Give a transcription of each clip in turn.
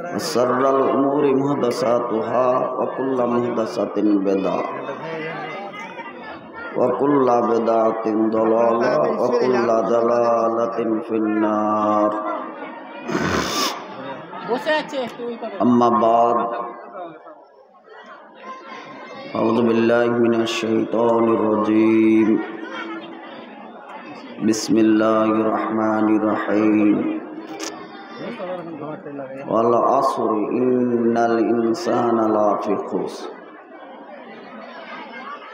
وشر الأمور محدثاتها وكل محدثة بدعة وكل بدعة ضلالة وكل ضلالة في النار أما بعد أعوذ بالله من الشيطان الرجيم بسم الله الرحمن الرحيم والعصر إن الإنسان لفي خسر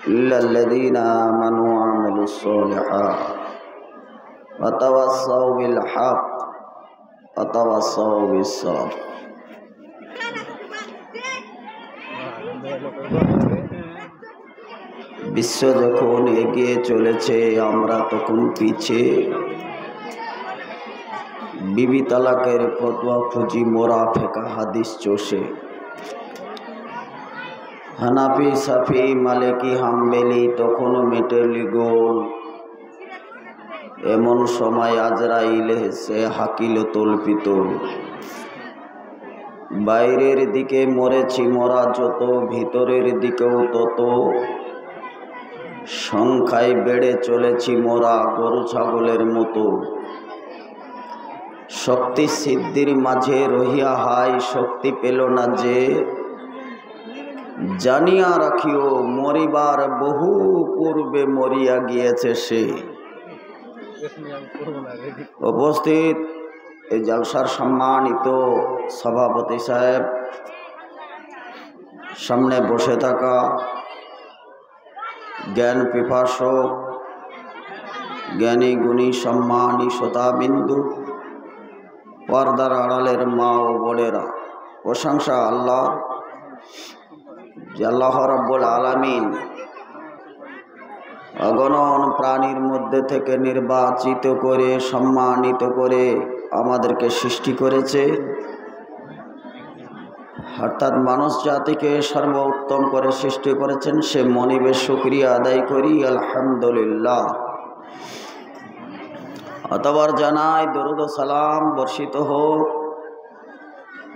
إلا الذين آمنوا وعملوا الصالحات وتواصوا بالحق وتواصوا بالصبر বিশ্ব যখন এগিয়ে চলেছে আমরা তখন পিছিয়ে বিবি তালাকের ফতোয়া খুঁজি মোরা ফেকা হাদিস চষে হানাফি সাফি মালিকি হাম্বেলি তখনও মেটেলি গোল এমন সময় আজরাইল এসে হাকিল তল্পিতল বাইরের দিকে মরেছি মরা যত ভিতরের দিকেও তত সংখ্যায় বেড়ে চলেছি মোরা গরু ছাগলের মতো শক্তি সিদ্ধির মাঝে রহিয়া হাই শক্তি পেল না যে জানিয়া রাখিও মরিবার বহু পূর্বে মরিয়া গিয়েছে সে। উপস্থিত এই জলসার সম্মানিত সভাপতি সাহেব, সামনে বসে থাকা জ্ঞান পিপাসক জ্ঞানী গুণী সম্মানী শ্রোতাবিন্দু, পর্দার আড়ালের মা ও বোনেরা, প্রশংসা আল্লাহ যে আল্লাহ রাব্বুল আলামিন অগণন প্রাণীর মধ্যে থেকে নির্বাচিত করে সম্মানিত করে আমাদেরকে সৃষ্টি করেছে, অর্থাৎ মানুষ জাতিকে সর্বোত্তম করে সৃষ্টি করেছেন। সে মনিবে শুকরিয়া আদায় করি আলহামদুলিল্লাহ। অতঃপর জানাই দরুদ ও সালাম বর্ষিত হোক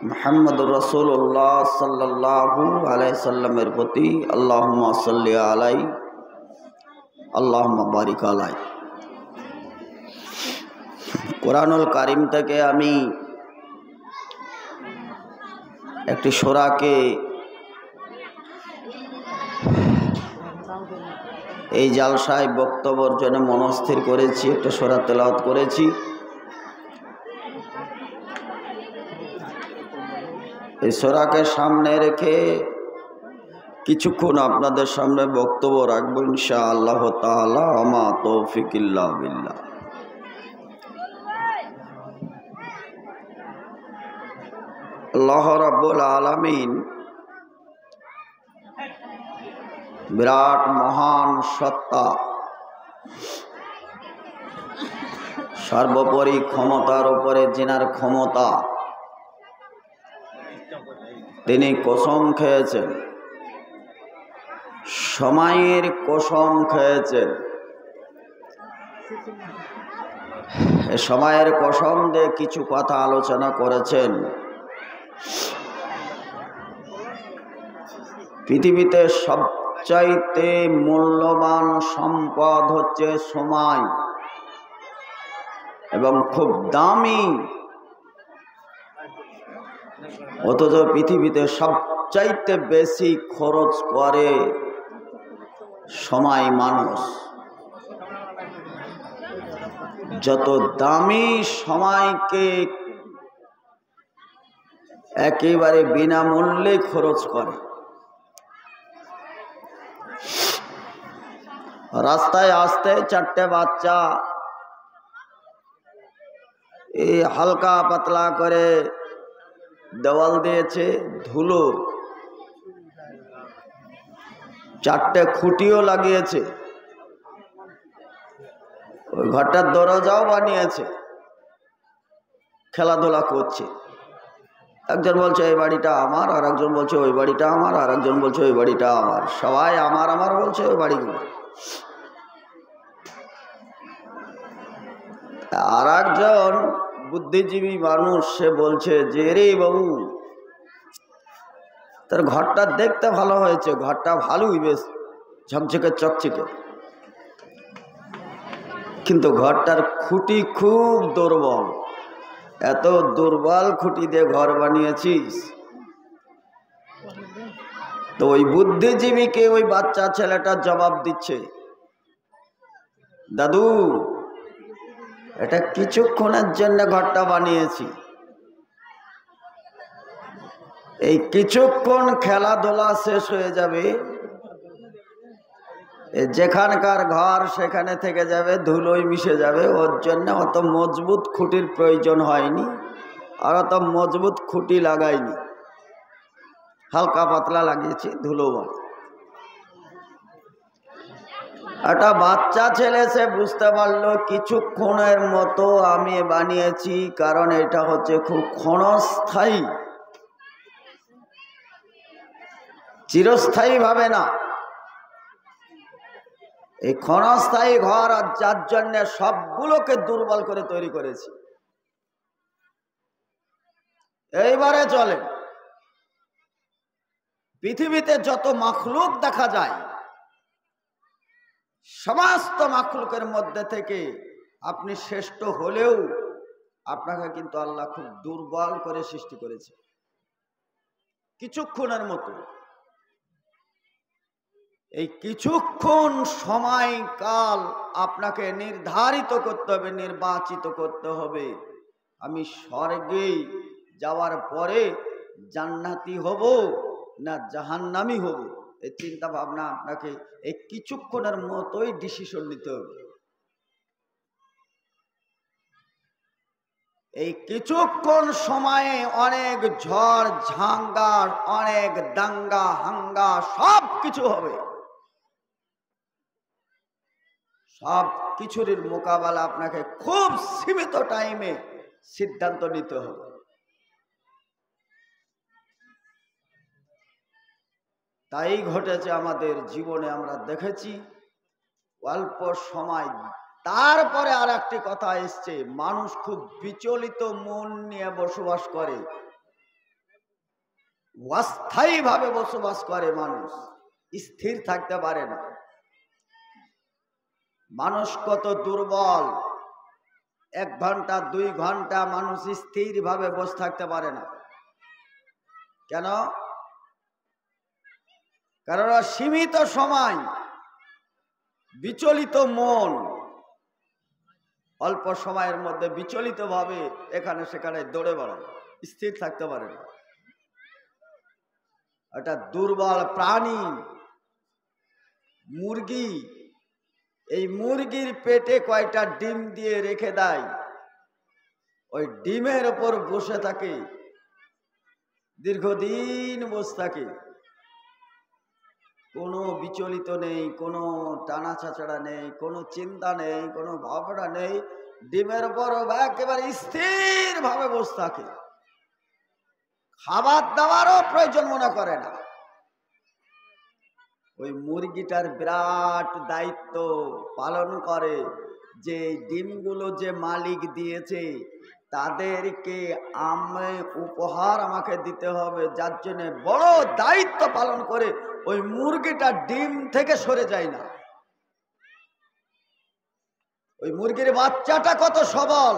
মুহাম্মদুর রাসূলুল্লাহ সাল্লাল্লাহু আলাইহি সাল্লামের প্রতি। আল্লাহুম্মা সাল্লি আলাইহি আল্লাহুম্মা বারিক আলাইহি। কোরআনুল কারীম থেকে আমি একটি সূরাকে এই জালসায় বক্তব্যের জন্য মনস্থির করেছি, একটা সূরা তেলাওয়াত করেছি। এই সূরাকে সামনে রেখে কিছুক্ষণ আপনাদের সামনে বক্তব্য রাখবো ইনশাআল্লাহ তাআলা। আমা তৌফিক ইল্লা বিল্লাহ। আল্লাহ রাব্বুল আলামিন বিরাট মহান সত্তা, সর্বোপরি ক্ষমতার উপরে যিনার ক্ষমতা, তিনি কসম খেয়েছেন, সময়ের কসম খেয়েছেন। সময়ের কসম দিয়ে কিছু কথা আলোচনা করেছেন। পৃথিবীতে সবচাইতে মূল্যবান সম্পদ হচ্ছে সময়, এবং খুব দামি। অথচ পৃথিবীতে সবচাইতে বেশি খরচ করে সময় মানুষ। যত দামি সময়কে একেবারে বিনামূল্যে খরচ করে। রাস্তায় আসতে চারটে বাচ্চা এই হালকা পাতলা করে দেওয়াল দিয়েছে ধুলো, চারটে খুঁটিও লাগিয়েছে, ওই ঘরটার দরজাও বানিয়েছে, খেলাধুলা করছে। একজন বলছে এই বাড়িটা আমার, আর একজন বলছে ওই বাড়িটা আমার, আর একজন বলছে ওই বাড়িটা আমার। সবাই আমার আমার বলছে ওই বাড়িগুলো। আর একজন বুদ্ধিজীবী মানুষ, সে বলছে যে রে বাবু তার ঘরটা দেখতে ভালো হয়েছে, ঘরটা ভালোই, বেশ ঝকঝকে চকচকে, কিন্তু ঘরটার খুঁটি খুব দুর্বল। এত দুর্বল খুঁটি দিয়ে ঘর বানিয়েছিস। তো ওই বুদ্ধিজীবীকে ওই বাচ্চা ছেলেটা জবাব দিচ্ছে, দাদু এটা কিছুক্ষণের জন্য ঘরটা বানিয়েছি, এই কিছুক্ষণ খেলাধুলা শেষ হয়ে যাবে, যেখানকার ঘর সেখানে থেকে যাবে, ধুলোয় মিশে যাবে। ওর জন্য অত মজবুত খুঁটির প্রয়োজন হয়নি, আর অত মজবুত খুঁটি লাগাইনি, হালকা পাতলা লাগিয়েছি, ধুলো বাড়ি। একটা বাচ্চা ছেলে সে বুঝতে পারলো কিছুক্ষণের মতো আমি বানিয়েছি, কারণ এটা হচ্ছে খুব ক্ষণস্থায়ী, চিরস্থায়ী ভাবে না। এই ক্ষণস্থায়ী ঘর, আর যার জন্য সবগুলোকে দুর্বল করে তৈরি করেছি। এইবারে চলে পৃথিবীতে যত মাখলুক দেখা যায়, সমস্ত মাখলুকের মধ্যে থেকে আপনি শ্রেষ্ঠ হলেও আপনাকে কিন্তু আল্লাহ খুব দুর্বল করে সৃষ্টি করেছে, কিছুক্ষণের মতো। এই কিছুক্ষণ সময়কাল আপনাকে নির্ধারিত করতে হবে, নির্বাচিত করতে হবে। আমি স্বর্গে যাওয়ার পরে জান্নাতি হব না জাহান্নামী হব, এই চিন্তা ভাবনা আপনাকে এই কিছুক্ষণের মতোই ডিসিশন নিতে হবে। এই কিছুক্ষণ সময়ে অনেক ঝড় ঝাঙ্গা, অনেক দাঙ্গা হাঙ্গা সব কিছু হবে। সব কিছুর মোকাবেলা আপনাকে খুব সীমিত টাইমে সিদ্ধান্ত নিতে হবে। তাই ঘটেছে আমাদের জীবনে, আমরা দেখেছি অল্প সময়। তারপরে আর একটি কথা এসছে, মানুষ খুব বিচলিত মন নিয়ে বসবাস করে, অস্থায়ী ভাবে বসবাস করে, মানুষ স্থির থাকতে পারে না। মানুষ কত দুর্বল, 1 ঘন্টা 2 ঘন্টা মানুষ স্থির ভাবে বসে থাকতে পারে না। কেন? কারণ সীমিত সময়, বিচলিত মন, অল্প সময়ের মধ্যে বিচলিত ভাবে এখানে সেখানে দৌড়ে বেড়ায়, স্থির থাকতে পারে না। একটা দুর্বল প্রাণী মুরগি, এই মুরগির পেটে কয়টা ডিম দিয়ে রেখে দেয়, ওই ডিমের ওপর বসে থাকে, দীর্ঘদিন বসে থাকে, কোনো বিচলিত নেই, কোনো টানা ছাচড়া নেই, কোনো চিন্তা নেই, কোনো ভাবনা নেই, ডিমের ওপর একেবারে স্থির ভাবে বসে থাকে, খাবার দাবারও প্রয়োজন মনে করে না। ওই মুরগিটার বিরাট দায়িত্ব পালন করে, যে ডিমগুলো যে মালিক দিয়েছে তাদেরকে উপহার আমাকে দিতে হবে, যার জন্য বড় দায়িত্ব পালন করে ওই মুরগিটা ডিম থেকে সরে যায় না। ওই মুরগির বাচ্চাটা কত সবল,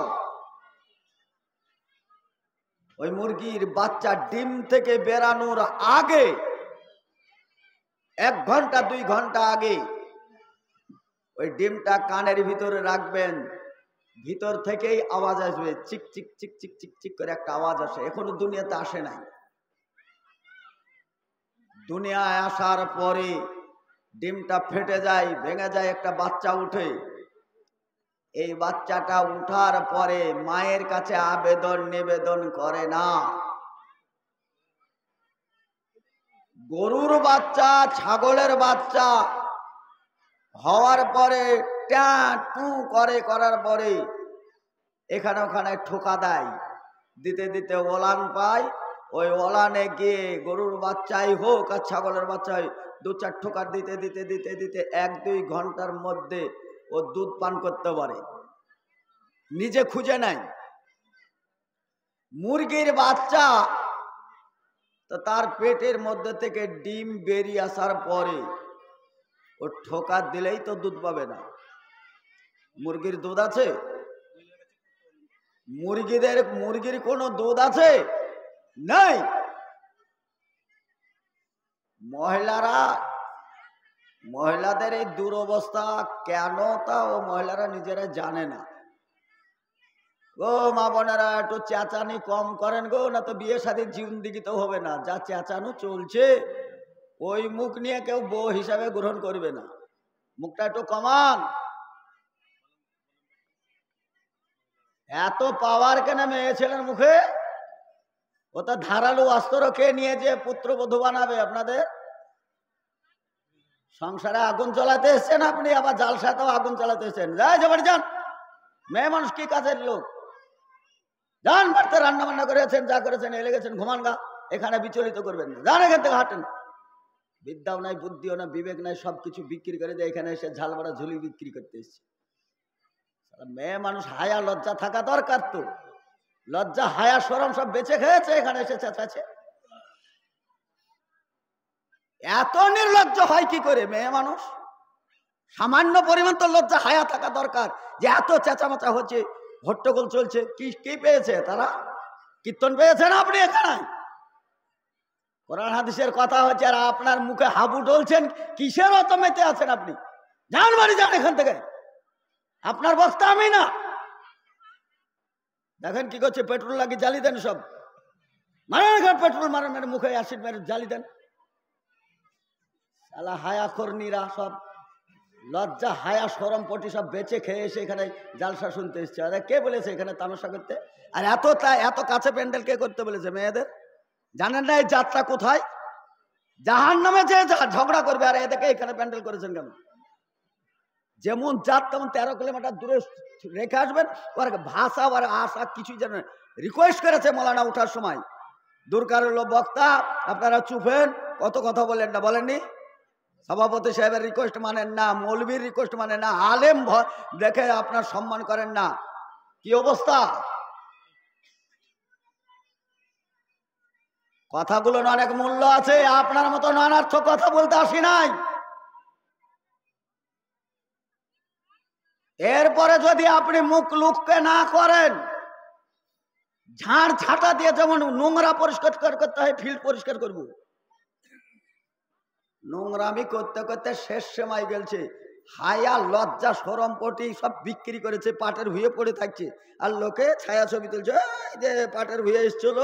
ওই মুরগির বাচ্চা ডিম থেকে বেরানোর আগে 1 ঘন্টা 2 ঘন্টা আগে ওই ডিমটা কানের ভিতরে রাখবেন, ভিতর থেকেই আওয়াজ আসবে, চিক চিক চিক চিক চিক চিক করে একটা আওয়াজ আসে, এখনো দুনিয়াতে আসে নাই। দুনিয়ায় আসার পরে ডিমটা ফেটে যায়, ভেঙে যায়, একটা বাচ্চা উঠে। এই বাচ্চাটা উঠার পরে মায়ের কাছে আবেদন নিবেদন করে না। গরুর বাচ্চা, ছাগলের বাচ্চা হওয়ার পরে ট্যা টু করে, করার পরে এখানে ওখানে ঠোকা দেয়, দিতে দিতে ওলান পায়। ওই ওলানে গিয়ে গরুর বাচ্চাই হোক আর ছাগলের বাচ্চাই 2-4 ঠোকা দিতে দিতে দিতে দিতে 1-2 ঘন্টার মধ্যে ও দুধ পান করতে পারে, নিজে খুঁজে নেয়। মুরগির বাচ্চা তো তার পেটের মধ্যে থেকে ডিম বেরিয়ে আসার পরে ও ঠোকা দিলেই তো দুধ পাবে না। মুরগির দুধ আছে? মুরগির কোনো দুধ আছে? নাই। মহিলাদের এই দুরবস্থা কেন, তা ও মহিলারা নিজেরা জানে না। গো মা বোনেরা, একটু চেঁচানি কম করেন গো, না তো বিয়ে শাদীর জিন্দিগি তো হবে না। যা চেঁচানো চলছে, ওই মুখ নিয়ে কেউ বউ হিসাবে গ্রহণ করবে না। মুখটা একটু কমান। এত পাওয়ার কেন মেয়ে ছেলের মুখে? ও তো ধারালো অস্ত্র কে নিয়ে যে পুত্রবধূ বানাবে আপনাদের? সংসারে আগুন জ্বালাতে এসছেন আপনি, আবার জালসাতেও আগুন জ্বালাতে এসছেন। যান, মেয়ে মানুষ কি কাজের লোক? যান বাড়িতে রান্না বান্না করেছেন, যা করেছেন, এলে গেছেন, ঘুমান গা। এখানে বিচলিত করবেন না, যান এখান থেকে হাঁটেন। বিদ্যাও নাই, বুদ্ধিও না, বিবেক নাই, সবকিছু বিক্রি করে দিয়ে এখানে এসে ঝালবাড়া ঝুলি বিক্রি করতে এসছে। মেয়ে মানুষ হায়া লজ্জা থাকা দরকার তো। লজ্জা হায়া শরম সব বেঁচে খেয়েছে, এখানে এসে চেঁচাচ্ছে। এত নির্লজ্জ হয় কি করে মেয়ে মানুষ? সামান্য পরিমাণ তো লজ্জা হায়া থাকা দরকার, যে এত চেঁচামেচা হচ্ছে, হট্টগোল চলছে। কি পেয়েছে তারা? কীর্তন পেয়েছেন আপনি এখানে? কোরআন হাদিসের কথা হচ্ছে, আর আপনার মুখে হাবু ডলছেন, কিসের অত মেতে আছেন আপনি? যান বাড়ি, যান এখান থেকে। আপনার বস্তা আমি না। দেখেন কি করছে, পেট্রোল লাগিয়ে জ্বালিয়ে দেন সব। মারেন পেট্রোল, মারেন মুখে অ্যাসিড মেরে জ্বালিয়ে দেন। শালা হায়াখোরনীরা সব লজ্জা হায়া শরম পটি সব বেঁচে খেয়ে এসে এখানে জালসা শুনতে এসছে। আরে কে বলেছে এখানে তামাশা করতে? আর এত কাছে প্যান্ডেল কে করতে বলেছে মেয়েদের? জানেন না এই যাত্রা কোথায়? জাহান্নামে যে ঝগড়া করবে। আর এদেরকে এখানে প্যান্ডেল করেছেন কেন? যেমন জাত তেমন 13 কিলোমিটার দূরে রেখে আসবেন। ওর ভাষা আর আশা কিছুই জানেন। রিকোয়েস্ট করেছে মৌলানা ওঠার সময়, দূরকার হলো বক্তা, আপনারা চুপেন, কত কথা বলেন না। বলেননি? সভাপতি সাহেবের রিকোয়েস্ট মানেন না, মৌলবীর রিকোয়েস্ট মানেন না, আলেম দেখে আপনার সম্মান করেন না। কি অবস্থা? কথাগুলো অনেক মূল্য আছে। আপনার মতো নানার্থ কথা বলতে আসি নাই। এরপরে যদি আপনি মুখ লুককে না করেন, ঝাড় ঝাঁটা দিয়ে যেমন নোংরা পরিষ্কার করতে হয়, ফিল্ড পরিষ্কার করব। নোংরামি করতে করতে শেষ সময় গেছে। হায়া লজ্জা শরম পটি সব বিক্রি করেছে, পাটের ভুঁয়ে পড়ে থাকছে। আর লোকে ছায়া ছবি তুলছে, এই যে পাটের ভুঁয়ে এসছিল,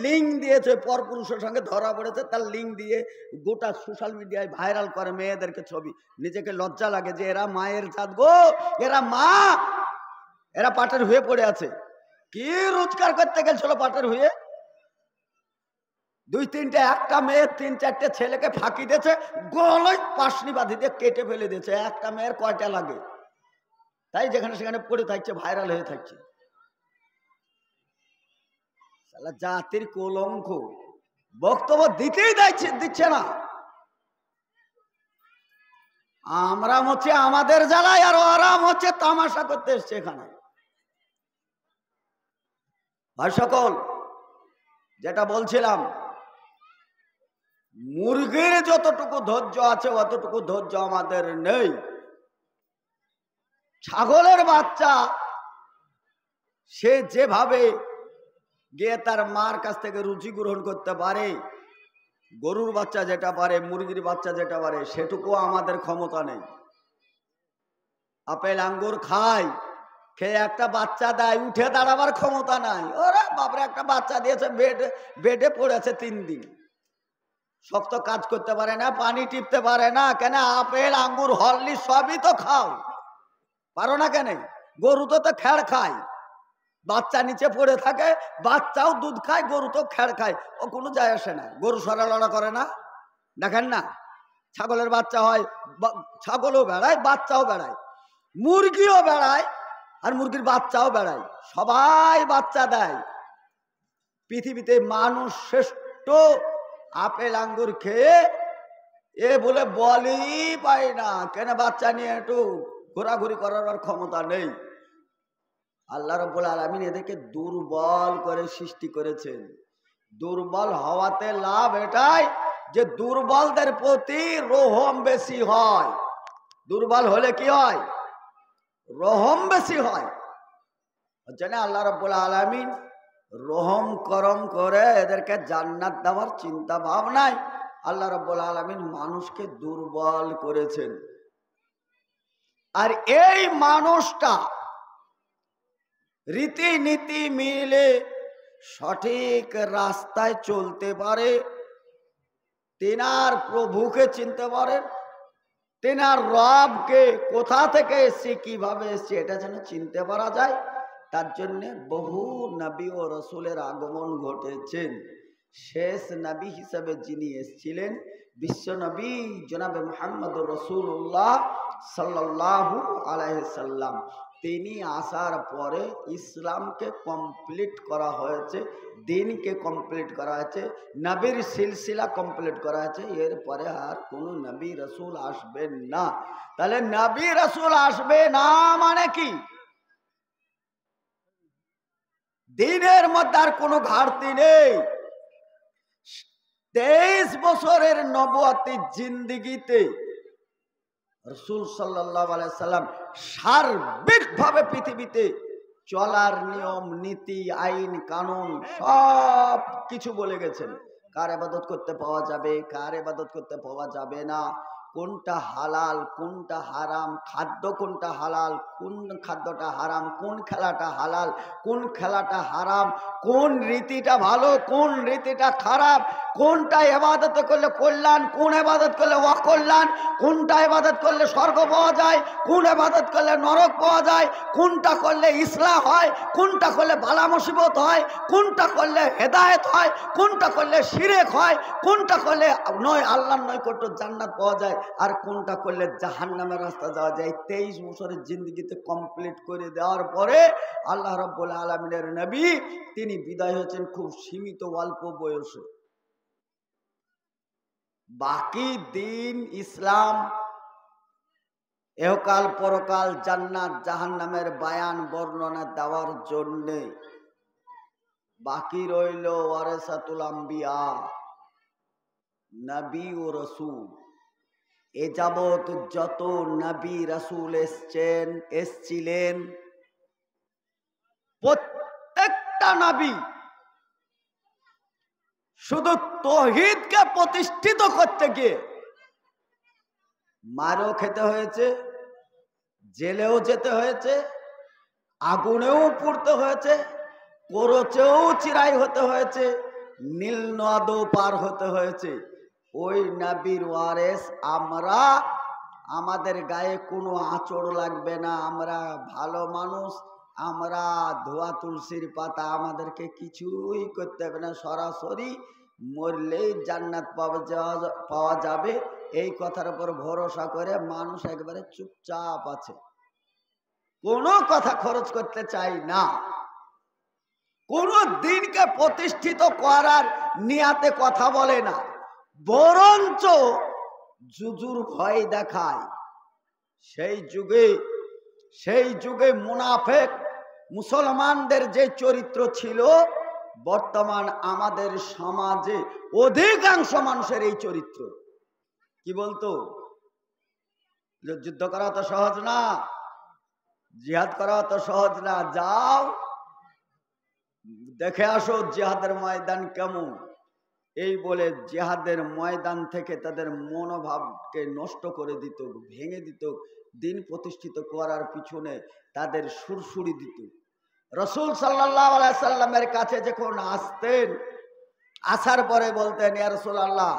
লিঙ্ক দিয়েছে, পরপুরুষের সঙ্গে ধরা পড়েছে, তার লিঙ্ক দিয়ে গোটা সোশ্যাল মিডিয়ায় ভাইরাল করে মেয়েদেরকে ছবি। নিজেকে লজ্জা লাগে যে এরা মায়ের জাত গো, এরা মা, এরা পাটের ভুঁয়ে পড়ে আছে। কি রোজগার করতে গেছিল পাটের ভুঁয়ে? 2-3টে, একটা মেয়ে 3-4টে ছেলেকে ফাঁকি দিয়েছে, গলায় পাশনি বাঁধি দিয়ে কেটে ফেলে দিয়েছে। একটা মেয়ের কয়টা লাগে? তাই যেখানে সেখানে পড়ে থাকছে, ভাইরাল হয়ে থাকছে। শালা জাতির কলঙ্ক। বক্তব্য দিতেই দিচ্ছে না। আমরা হচ্ছে আমাদের জ্বালায়, আর ওরা হচ্ছে তামাশা করতে এসছে এখানে। ভাই সকল, যেটা বলছিলাম, মুরগির যতটুকু ধৈর্য আছে অতটুকু ধৈর্য আমাদের নেই। ছাগলের বাচ্চা সে যেভাবে গিয়ে তার মার কাছ থেকে রুচি গ্রহণ করতে পারে, গরুর বাচ্চা যেটা পারে, মুরগির বাচ্চা যেটা পারে, সেটুকু আমাদের ক্ষমতা নেই। আপেল আঙ্গুর খায়, খেয়ে একটা বাচ্চা দেয়, উঠে দাঁড়াবার ক্ষমতা নাই। ওরা বাপরে, একটা বাচ্চা দিয়েছে, বেডে পড়েছে 3 দিন, শক্ত কাজ করতে পারে না, পানি টিপতে পারে না। কেন? আপেল আঙ্গুর হরলিক্স সবই তো খাও, পারো না কেন? গরু তো খেড় খায়, বাচ্চা নিচে পড়ে থাকে, বাচ্চাও দুধ খায়, গরু তো খেড় খায়, ও কোনো যায় আসে না। গরু সরালড়া করে না, দেখেন না? ছাগলের বাচ্চা হয়, ছাগলও বেড়ায়, বাচ্চাও বেড়ায়, মুরগিও বেড়ায়, আর মুরগির বাচ্চাও বেড়ায়, সবাই বাচ্চা দেয়। পৃথিবীতে মানুষ শ্রেষ্ঠ আপেল আঙ্গুর খেয়ে এ বলে বলেই পায় না। কেন? বাচ্চা নিয়ে একটু ঘোরাঘুরি করার ক্ষমতা নেই। আল্লাহ রাব্বুল আলামিন এদেরকে দুর্বল করে সৃষ্টি করেছেন। দুর্বল হওয়াতে লাভ এটাই যে দুর্বলদের প্রতি রহম বেশি হয়। দুর্বল হলে কি হয়? রহম বেশি হয়। জানে আল্লাহ রাব্বুল আলামিন রহম করম করে এদেরকে জান্নাত দেওয়ার চিন্তা ভাবনায় আল্লাহ রাব্বুল আলামিন মানুষকে দুর্বল করেছেন। আর এই মানুষটা রীতিনীতি মিলে সঠিক রাস্তায় চলতে পারে, তেনার প্রভুকে চিনতে পারেন, তেনার রবকে কোথা থেকে এসছে কিভাবে এসছে এটা যেন চিনতে পারা যায়, তার জন্যে বহু নবী ও রসুলের আগমন ঘটেছেন। শেষ নবী হিসেবে যিনি এসেছিলেন বিশ্ব নবী জনাবে মুহাম্মদুর রাসূলুল্লাহ সাল্লাল্লাহু আলাইহি সাল্লাম, তিনি আসার পরে ইসলামকে কমপ্লিট করা হয়েছে, দিনকে কমপ্লিট করা হয়েছে, নবীর সিলসিলা কমপ্লিট করা হয়েছে। এরপরে আর কোনো নবী রসুল আসবেন না। তাহলে নবী রসুল আসবে না মানে কি? দিনের মধ্যে আর কোনো ঘাটতি নেই। 23 বছরের নবুয়তি জিন্দেগিতে রাসূল সাল্লাল্লাহু আলাইহি সাল্লাম সার্বিকভাবে পৃথিবীতে চলার নিয়ম নীতি আইন কানুন সব কিছু বলে গেছেন। কার ইবাদত করতে পাওয়া যাবে, কার ইবাদত করতে পাওয়া যাবে না, কোনটা হালাল কোনটা হারাম, খাদ্য কোনটা হালাল কোন খাদ্যটা হারাম, কোন খেলাটা হালাল কোন খেলাটা হারাম, কোন রীতিটা ভালো কোন রীতিটা খারাপ, কোনটা ইবাদত করলে কল্যাণ কোন ইবাদত করলে অকল্যাণ, কোনটা ইবাদত করলে স্বর্গ পাওয়া যায় কোন ইবাদত করলে নরক পাওয়া যায়, কোনটা করলে ইসলাহ হয় কোনটা করলে বালা মুসিবত হয়, কোনটা করলে হেদায়েত হয় কোনটা করলে শিরক হয়, কোনটা করলে নয় আল্লাহর নৈকট্য জান্নাত পাওয়া যায় আর কোনটা করলে জাহান্নামের রাস্তা যাওয়া যায়। 23 বছরের জিন্দেগিতে কমপ্লিট করে দেওয়ার পরে আল্লাহ রাব্বুল আলামিনের নবী তিনি বিদায় হয়েছেন খুব সীমিত অল্প বয়সে। বাকি দিন ইসলাম এহকাল পরকাল জান্নাত জাহান্নামের বায়ান বর্ণনা দেওয়ার জন্যে বাকি রইল ওয়ারাসাতুল আম্বিয়া নবী ও রসুল। এ যাবৎ যত নবী রসুল এসছিলেন প্রত্যেকটা নবী শুধু তৌহিদকে প্রতিষ্ঠিত করতে গিয়ে মারও খেতে হয়েছে, জেলেও যেতে হয়েছে, আগুনেও পুড়তে হয়েছে, করচেও চিরাই হতে হয়েছে, নীল নদও পার হতে হয়েছে। ওই নবীর ওয়ারেস আমরা, আমাদের গায়ে কোনো আঁচড় লাগবে না, আমরা ভালো মানুষ, আমরা ধোয়া তুলসীর পাতা, আমাদেরকে কিছুই করতে হবে না, সরাসরি মরলেই জান্নাত পাওয়া যাবে। এই কথার উপর ভরসা করে মানুষ একবারে চুপচাপ আছে, কোনো কথা খরচ করতে চাই না, কোনো দিনকে প্রতিষ্ঠিত করার নিয়াতে কথা বলে না, বরঞ্চ জুজুর ভয় দেখায়। সেই যুগে মুনাফেক মুসলমানদের যে চরিত্র ছিল বর্তমান আমাদের সমাজে অধিকাংশ মানুষের এই চরিত্র। কি বলতো? যুদ্ধ করা তো সহজ না, জিহাদ করা তো সহজ না, যাও দেখে আসো জিহাদের ময়দান কেমন। এই বলে জিহাদের ময়দান থেকে তাদের মনোভাবকে নষ্ট করে দিত, ভেঙে দিত, দিন প্রতিষ্ঠিত করার পিছনে তাদের সুরসুরি দিত। রাসূল সাল্লাল্লাহু আলাইহি সাল্লামের কাছে যখন আসতেন, আসার পরে বলতেন, ইয়া রাসূলুল্লাহ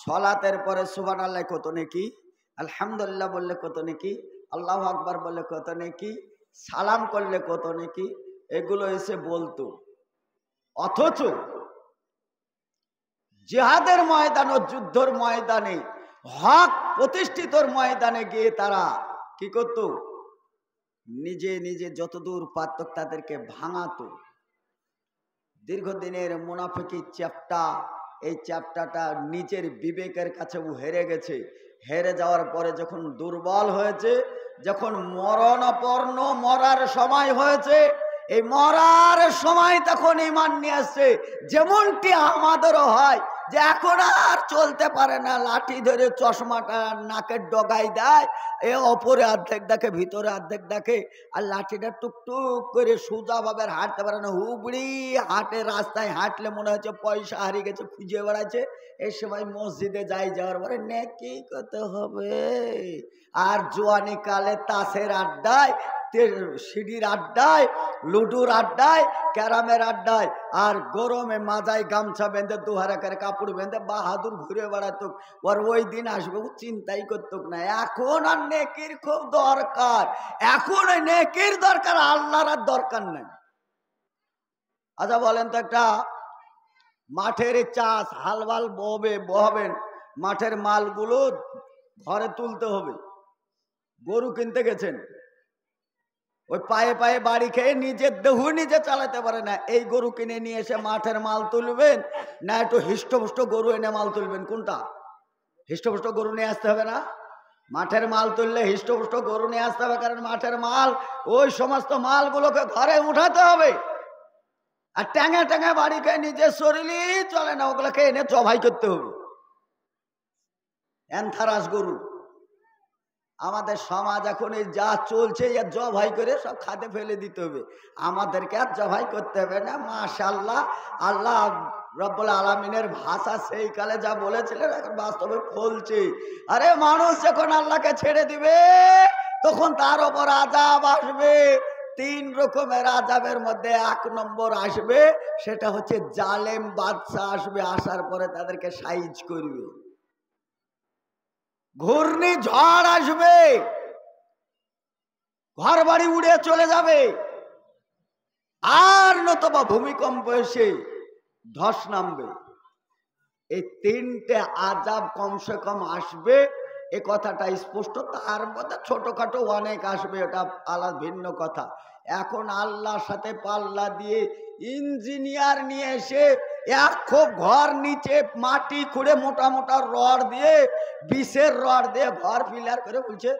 সালাতের পরে সুবহানাল্লাহ কত নেকি, আলহামদুলিল্লাহ বললে কত নেকি, আল্লাহু আকবার বললে কত নেকি, সালাম করলে কত নেকি, এগুলো এসে বলতো। অথচ জিহাদের ময়দান ও যুদ্ধর ময়দানে হক প্রতিষ্ঠিতর ময়দানে গিয়ে তারা কি করত? নিজে নিজে যতদূর পারত তাদেরকে ভাঙাতো। দীর্ঘদিনের মুনাফিকি চ্যাপ্টা, এই চ্যাপ্টাটা নিজের বিবেকের কাছেও হেরে গেছে। হেরে যাওয়ার পরে যখন দুর্বল হয়েছে, যখন মরণাপন্ন মরার সময় হয়েছে, এই মরার সময় তখন ঈমান নিয়ে আসছে। যেমনটি আমাদেরও হয় যে এখন আর চলতে পারে না, লাঠি ধরে চশমাটা নাকের ডগায় দেয়, এ অপরে অর্ধেক দেখে ভিতরে অর্ধেক দেখে, আর লাঠিটা টুকটুক করে সোজা ভাবে হাঁটতে পারে না, হুবড়ি হাঁটে, রাস্তায় হাঁটলে মনে হচ্ছে পয়সা হারিয়ে গেছে, খুঁজে বেড়াচ্ছে। এই সময় মসজিদে যাওয়ার পরে নেকি করতে হবে। আর জোয়ানি কালে তাসের আড্ডায়, সিঁড়ির আড্ডায়, লুডুর আড্ডায়, ক্যারামের আড্ডায়, আর গরমে মাজায় গামছা বেঁধে দুহারাকের কাপড় বেঁধে বাহাদুর ঘুরে বেড়াতো। ওর ওই দিন আসবে ও চিন্তাই করতো না। এখন আর নেকির খুব দরকার, এখন ওই নেকির দরকার, আল্লাহর আর দরকার নাই। আচ্ছা বলেন তো, একটা মাঠের চাষ হালবাল বহাবেন, মাঠের মালগুলো ঘরে তুলতে হবে। গরু কিনতে গেছেন, ওই পায়ে পায়ে বাড়ি খেয়ে নিজের দেহ নিজে চালাতে পারে না, এই গরু কিনে নিয়ে এসে মাঠের মাল তুলবেন না একটু হিষ্টপুষ্ট গরু এনে মাল তুলবেন? কোনটা? হিষ্টপুষ্ট গরু নিয়ে আসতে হবে না? মাঠের মাল তুললে হিষ্টপুষ্ট গরু নিয়ে আসতে হবে, কারণ মাঠের মাল, ওই সমস্ত মালগুলোকে ঘরে উঠাতে হবে। আর ট্যাঙে ট্যাঙে বাড়ি খেয়ে নিজের শরীরই চলে না, ওগুলোকে এনে জবাই করতে হবে। অ্যানথারাস গরু আমাদের সমাজ এখন যা চলছে, জবাই করে সব খাদে ফেলে দিতে হবে। আমাদেরকে আর জবাই করতে হবে না, মাশাআল্লাহ। আল্লাহ রব্বুল আলামিনের ভাষা সেই কালে যা বলেছিলেন এখন বাস্তবে ফলছে। আরে মানুষ যখন আল্লাহকে ছেড়ে দিবে তখন তার ওপর আযাব আসবে। 3 রকমের আযাবের মধ্যে 1 নম্বর আসবে, সেটা হচ্ছে জালেম বাদশা আসবে। আসার পরে তাদেরকে সাইজ করবে। ঘূর্ণি ঝড় আসবে, ঘর বাড়ি উড়ে চলে যাবে। আর নতুবা ভূমিকম্প এসে ধস নামবে। এই 3টে আযাব কমসে কম আসবে, এ কথাটা স্পষ্ট। তার মধ্যে ছোটখাটো অনেক আসবে, এটা আলাদা ভিন্ন কথা। এখন আল্লাহর সাথে পাল্লা দিয়ে ইঞ্জিনিয়ার নিয়ে এসে এক খুব ঘর নিচে মাটি খুঁড়ে মোটা মোটা রড দিয়ে, বিষের রড দিয়ে ঘর পিলার করে বলছে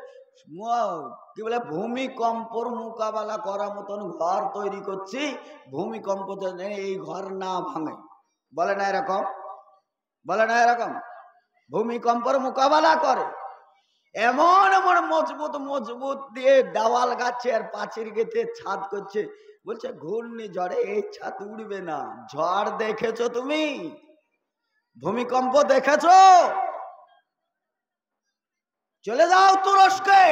কি বলে ভূমিকম্পর মোকাবেলা করার মতন ঘর তৈরি করছি, ভূমিকম্প এই ঘর না ভাঙে। বলে না এরকম? বলে না এরকম? ভূমিকম্পর মোকাবেলা করে এমন এমন মজবুত মজবুত দিয়ে দেওয়াল গাচ্ছে আর পাঁচির গেছে, ছাদ করছে। বলছে ঘূর্ণি ঝড়ে এই ছাদ উড়বে না। ঝড় দেখেছো তুমি? ভূমিকম্প দেখেছো? চলে যাও তুরস্কে,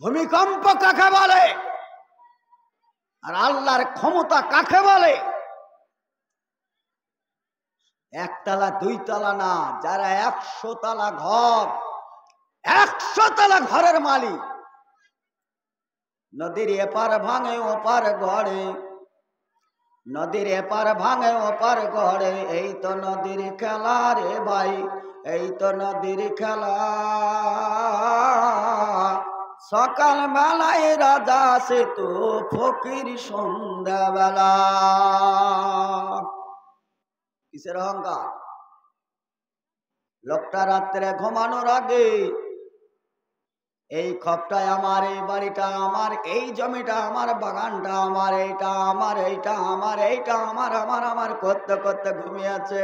ভূমিকম্প কাকে বলে আর আল্লাহর ক্ষমতা কাকে বলে? একতলা 2 তলা না, যারা 100 তলা ঘর, 100 তলা ঘরের মালিক। নদীর এপার ভাঙে ওপার গড়ে, নদীর এপার ভাঙে ওপার গড়ে, এই তো নদীর খেলা রে ভাই, এই তো নদীর খেলা। সকাল বেলায় রাজা সে তো ফকির সন্ধ্যা বেলা। কিসের অহংকার? লোকটা রাত্রে ঘুমানোর আগে এই খপটায় আমার, এই বাড়িটা আমার, এই জমিটা আমার, বাগানটা আমার, এইটা আমার, এইটা আমার, এইটা আমার, আমার আমার করতে করতে ঘুমিয়ে আছে।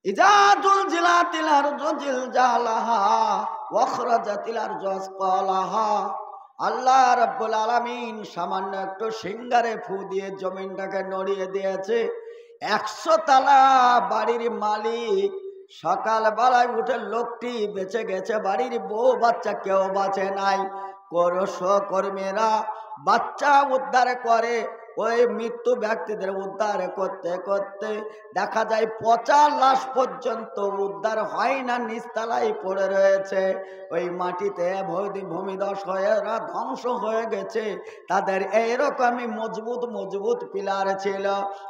ইজাজুল জিলাতিল আরজু জিলজালাহা ওয়াখরাজাতিল আরজু আসকালাহা। আল্লাহ রাব্বুল আলামিন সামান্য একটু সিঙ্গারে ফু দিয়ে জমিনটাকে নড়িয়ে দিয়েছে। 100 তলা বাড়ির মালিক সকাল বেলায় উঠে লোকটি বেঁচে গেছে, বাড়ির বউ বাচ্চা কেউ বাঁচে নাই। কর্মীরা বাচ্চা উদ্ধার করে, ওই মৃত্যু ব্যক্তিদের উদ্ধার করতে করতে দেখা যায় পচা লাশ পর্যন্ত উদ্ধার হয় না, নিচতলায় পড়ে রয়েছে। ওই মাটিতে ভূমিধস হয়ে ওরা ধ্বংস হয়ে গেছে। তাদের এইরকমই মজবুত মজবুত পিলার ছিল।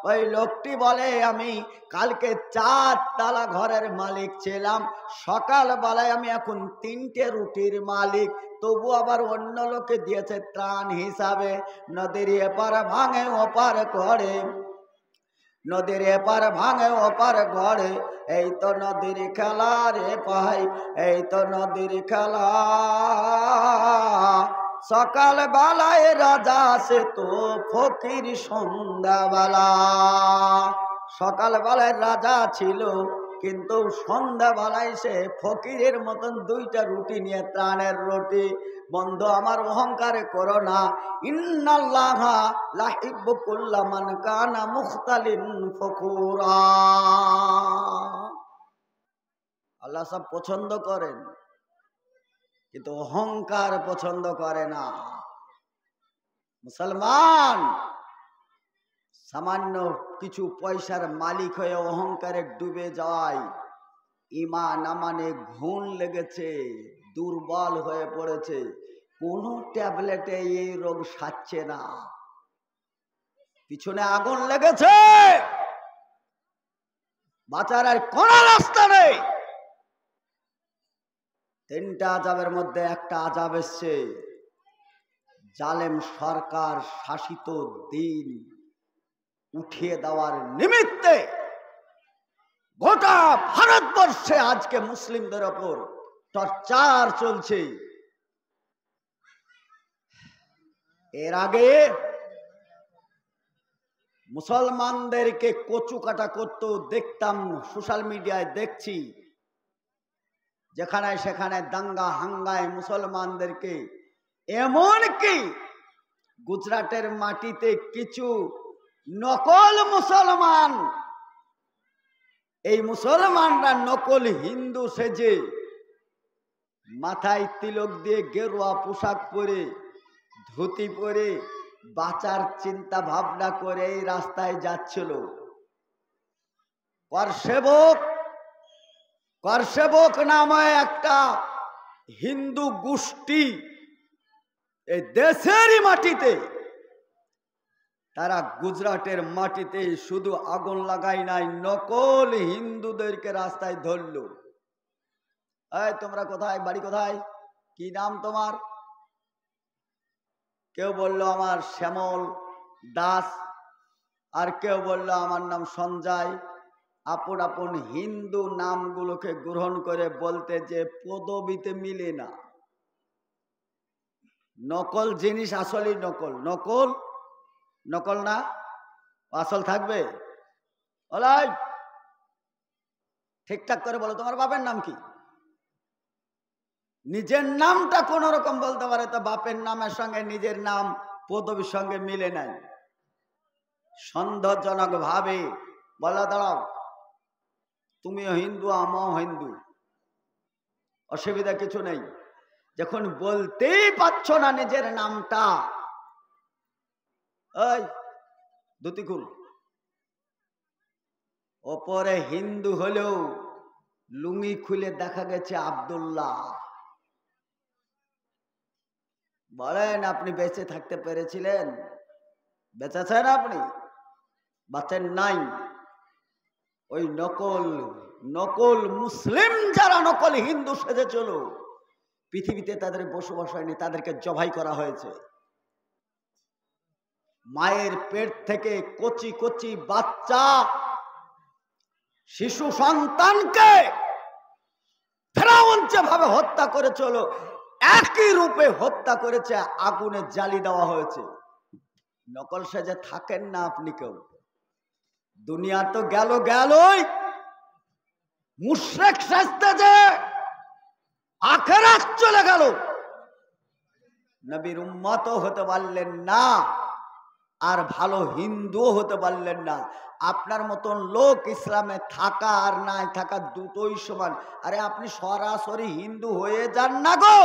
ওই লোকটি বলে আমি কালকে 4 তলা ঘরের মালিক ছিলাম, সকাল বেলায় আমি এখন 3টে রুটির মালিক, তবু আবার অন্য লোকে দিয়েছে ত্রাণ হিসাবে। নদীর এপার ভাঙে ওপার গড়ে, নদীর এপার ভাঙে ওপার গড়ে, এই তো নদীর খেলা রে ভাই, এই তো নদীর খেলা। সকাল বেলায় রাজা সে তো ফকির সন্ধ্যাবেলা। সকাল বেলায় রাজা ছিল, কিন্তু সন্ধ্যাবেলায় সে ফকিরের মতন দুইটা রুটি নিয়ে, ত্রাণের রুটি। বন্ধু আমার, অহংকার করো না। ইন্নাল্লাহা লা ইউহিব্বু কুল্লা মান কানা মুখতালিন ফখুরা। আল্লাহ সব পছন্দ করেন, কিন্তু অহংকার পছন্দ করে না। মুসলমান সামান্য কিছু পয়সার মালিক হয়ে অহংকারে ডুবে যায়। ঈমান আমানে ঘুণ লেগেছে, দুর্বল হয়ে পড়েছে, কোনো ট্যাবলেটে এই রোগ সারছে না। পিছনে আগুন লেগেছে, বাঁচার আর কোনো রাস্তা নেই। তিনটা আযাবের মধ্যে একটা আযাব এসছে, জালেম সরকার শাসিত দিন উঠিয়ে দেওয়ার নিমিত্তে গোটা ভারতবর্ষে আজকে মুসলিমদের ওপর টর্চার চলছে। এর আগে মুসলমানদেরকে কচু কাটা করতো, দেখতাম সোশ্যাল মিডিয়ায়, দেখছি যেখানে সেখানে দাঙ্গা হাঙ্গায় মুসলমানদেরকে। এমনকি গুজরাটের মাটিতে কিছু নকল মুসলমান, এই মুসলমানরা নকল হিন্দু সেজে মাথায় তিলক দিয়ে গেরুয়া পোশাক পরে, ধুতি পরে, বাঁচার চিন্তা ভাবনা করে এই রাস্তায় যাচ্ছিল। করসেবক নামে একটা হিন্দু গোষ্ঠী এই দেশেরই মাটিতে, তারা গুজরাটের মাটিতে শুধু আগুন লাগাই নাই, নকল হিন্দুদেরকে রাস্তায় ধরল। এই তোমরা কোথায়, বাড়ি কোথায়, কি নাম তোমার? কেউ বলল আমার শ্যামল দাস, আর কেউ বলল আমার নাম সঞ্জয়। আপন আপন হিন্দু নামগুলোকে গ্রহণ করে বলতে যে পদবিতে মিলে না। নকল জিনিস আসলেই নকল, নকল নকল না, আসল থাকবে। ওলাই ঠিকঠাক করে বলো, তোমার বাপের নাম কি? নিজের নামটা কোন রকম বলতে পারে, তো বাপের নামের সঙ্গে নিজের নাম পদবীর সঙ্গে মিলে নাই। সন্দেহজনক ভাবে বলা, দাঁড়াও তুমিও হিন্দু আমিও হিন্দু, অসুবিধা কিছু নেই। যখন বলতেই পারছ না নিজের নামটা, ওই ধুতি খুল। ওপরে হিন্দু হলেও লুঙ্গি খুলে দেখা গেছে আব্দুল্লাহ। বলেন আপনি বেঁচে থাকতে পেরেছিলেন? বেঁচেছেন আপনি? বাঁচেন নাই। ওই নকল মুসলিম যারা নকল হিন্দু সেজে চলো, পৃথিবীতে তাদের বসবাস হয়নি, তাদেরকে জবাই করা হয়েছে। মায়ের পেট থেকে কচি কচি বাচ্চা শিশু সন্তানকে ফেরাউন যেভাবে হত্যা করে চলো, একই রূপে হত্যা করেছে, আগুনে জ্বালি দেওয়া হয়েছে। নকল সেজে থাকেন না আপনি কেউ। দুনিয়া তো গেলই, মুশরিক সাজতে যে আখিরাত চলে গেল। নবীর উম্মতও হতে পারলেন না, আর ভালো হিন্দুও হতে পারলেন না। আপনার মতন লোক ইসলামে থাকা আর নাই থাকা দুটোই সমান। আরে আপনি সরাসরি হিন্দু হয়ে যান না গো।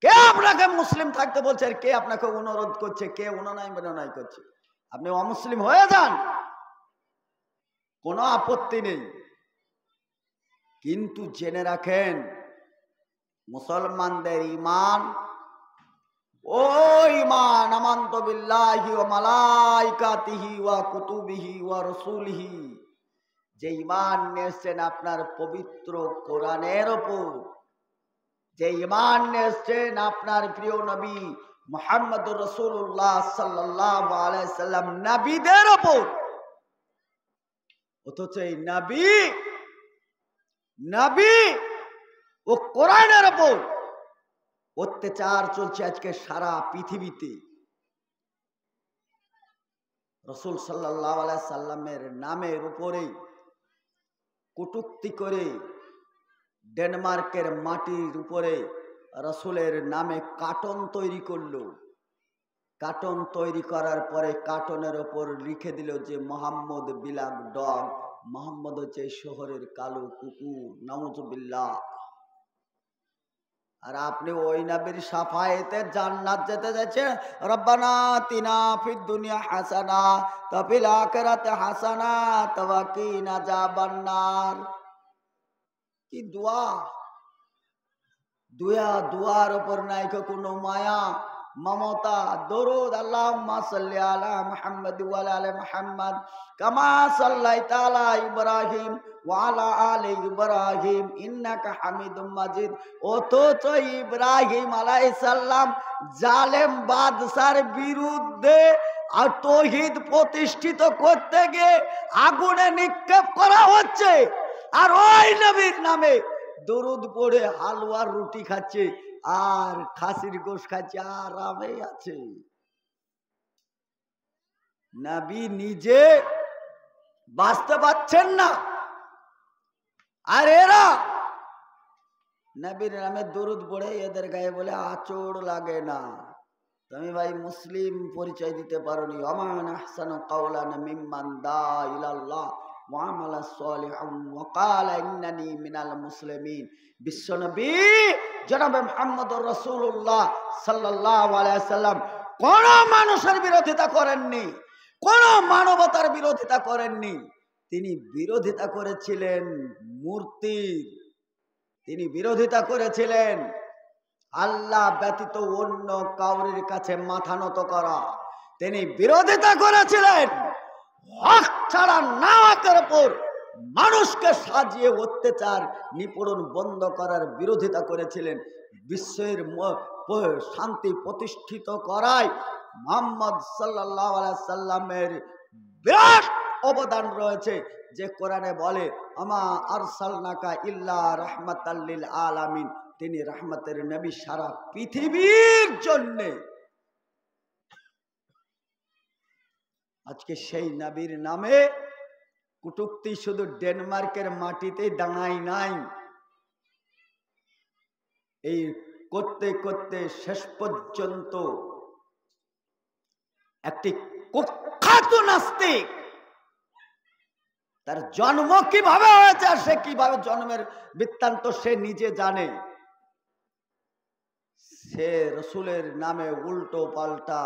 কে আপনাকে মুসলিম থাকতে বলছে, আর কে আপনাকে অনুরোধ করছে, কে অনুনয় করছে? আপনি অমুসলিম হয়ে যান, কোনো আপত্তি নেই। কিন্তু জেনে রাখেন, মুসলমানদের ঈমান ও ঈমান আমানতু বিল্লাহি ওয়া মালাইকাতিহি ওয়া কুতুবিহি ওয়া রাসূলিহি, যে ঈমান নিয়েছেন আপনার পবিত্র কোরআনের উপর, যে ঈমান নিয়েছেন আপনার প্রিয় নবী মুহাম্মদুর রাসূলুল্লাহ সাল্লাল্লাহু আলাইহি সাল্লাম নবীদের উপর। অথচ এই নবী ও কোরআনের উপর অত্যাচার চলছে আজকে সারা পৃথিবীতে। রাসূল সাল্লাল্লাহু আলাইহি সাল্লামের নামের উপরে কটূক্তি করে ডেনমার্কের মাটির উপরে রাসূলের নামে কার্টন তৈরি করলো। কার্টন তৈরি করার পরে কার্টনের ওপর লিখে দিল যে মোহাম্মদ বিলাক ডগ, মোহাম্মদ হচ্ছে শহরের কালো কুকুর। নাউজুবিল্লাহ। আর আপনি ওই নবীর শাফায়েতে জান্নাত যেতে যাচ্ছেন, রব্বানা আতিনা ফিদ দুনিয়া হাসানা ওয়া ফিল আখিরাতি হাসানা ওয়া কিনা আযাবান নার। কি দোয়া! দুয়ার উপর নাই কোনো মায়া মমতা দরুদ। আল্লাহুম্মা সাল্লি আলা মুহাম্মাদ ওয়া আলা আলি মুহাম্মাদ কামা সাল্লাইতা আলা ইব্রাহিম ওয়া আলা আলি ইব্রাহিম ইন্নাকা হামিদুম মাজিদ। অথচ ইব্রাহিম আলাইহিস সালাম জালেম বাদশার বিরুদ্ধে আর তৌহিদ প্রতিষ্ঠিত করতে গিয়ে আগুনে নিক্ষেপ করা হচ্ছে, আর ওই নবীর নামে দরুদ পড়ে হালুয়ার রুটি খাচ্ছে আর খাসির গোশ খাচ্ছে, আরামে আছে। নবী নিজে বাঁচতে পারছেন না, আর এরা নবীর নামে দরুদ পড়ে এদের গায়ে বলে আচড় লাগে না। তুমি ভাই মুসলিম পরিচয় দিতে পারোনি। ওমান আহসানু কাওলান মিম্মান দা ইলাল্লাহ ওয়া আমালা সালিহান ওয়া ক্বালা ইন্নানি মিনাল মুসলিমিন। বিশ্বনবী জনাব মুহাম্মদুর রাসূলুল্লাহ সাল্লাল্লাহু আলাইহি সাল্লাম কোন মানুষের বিরোধিতা করেননি, কোন মানবতার বিরোধিতা করেননি। তিনি বিরোধিতা করেছিলেন মূর্তির, তিনি বিরোধিতা করেছিলেন আল্লাহ ব্যতীত অন্য কাউরির কাছে মাথা নত করা। তিনি বিরোধিতা করেছিলেন হক ছাড়া না হকের উপর মানুষকে সাজিয়ে অত্যাচার নিপীড়ন বন্ধ করার বিরোধিতা করেছিলেন। বিশ্বের শান্তি প্রতিষ্ঠিত করায় মুহাম্মদ সাল্লাল্লাহু আলাইহি সাল্লামের বিরাট অবদান রয়েছে, যে কোরআনে বলে আমা আরসালনাকা ইল্লা রাহমাতাল লিল আলামিন। তিনি রহমতের নবী সারা পৃথিবীর জন্য। আজকে সেই নবীর নামে কটূক্তি শুধু ডেনমার্কের মাটিতে দাঁড়ায় নাই, এই করতে করতে শেষ পর্যন্ত একটি কুখ্যাত নাস্তিক, তার জন্ম কিভাবে হয়েছে আর সে কিভাবে জন্মের বৃত্তান্ত সে নিজে জানে, সে রসুলের নামে উল্টো পাল্টা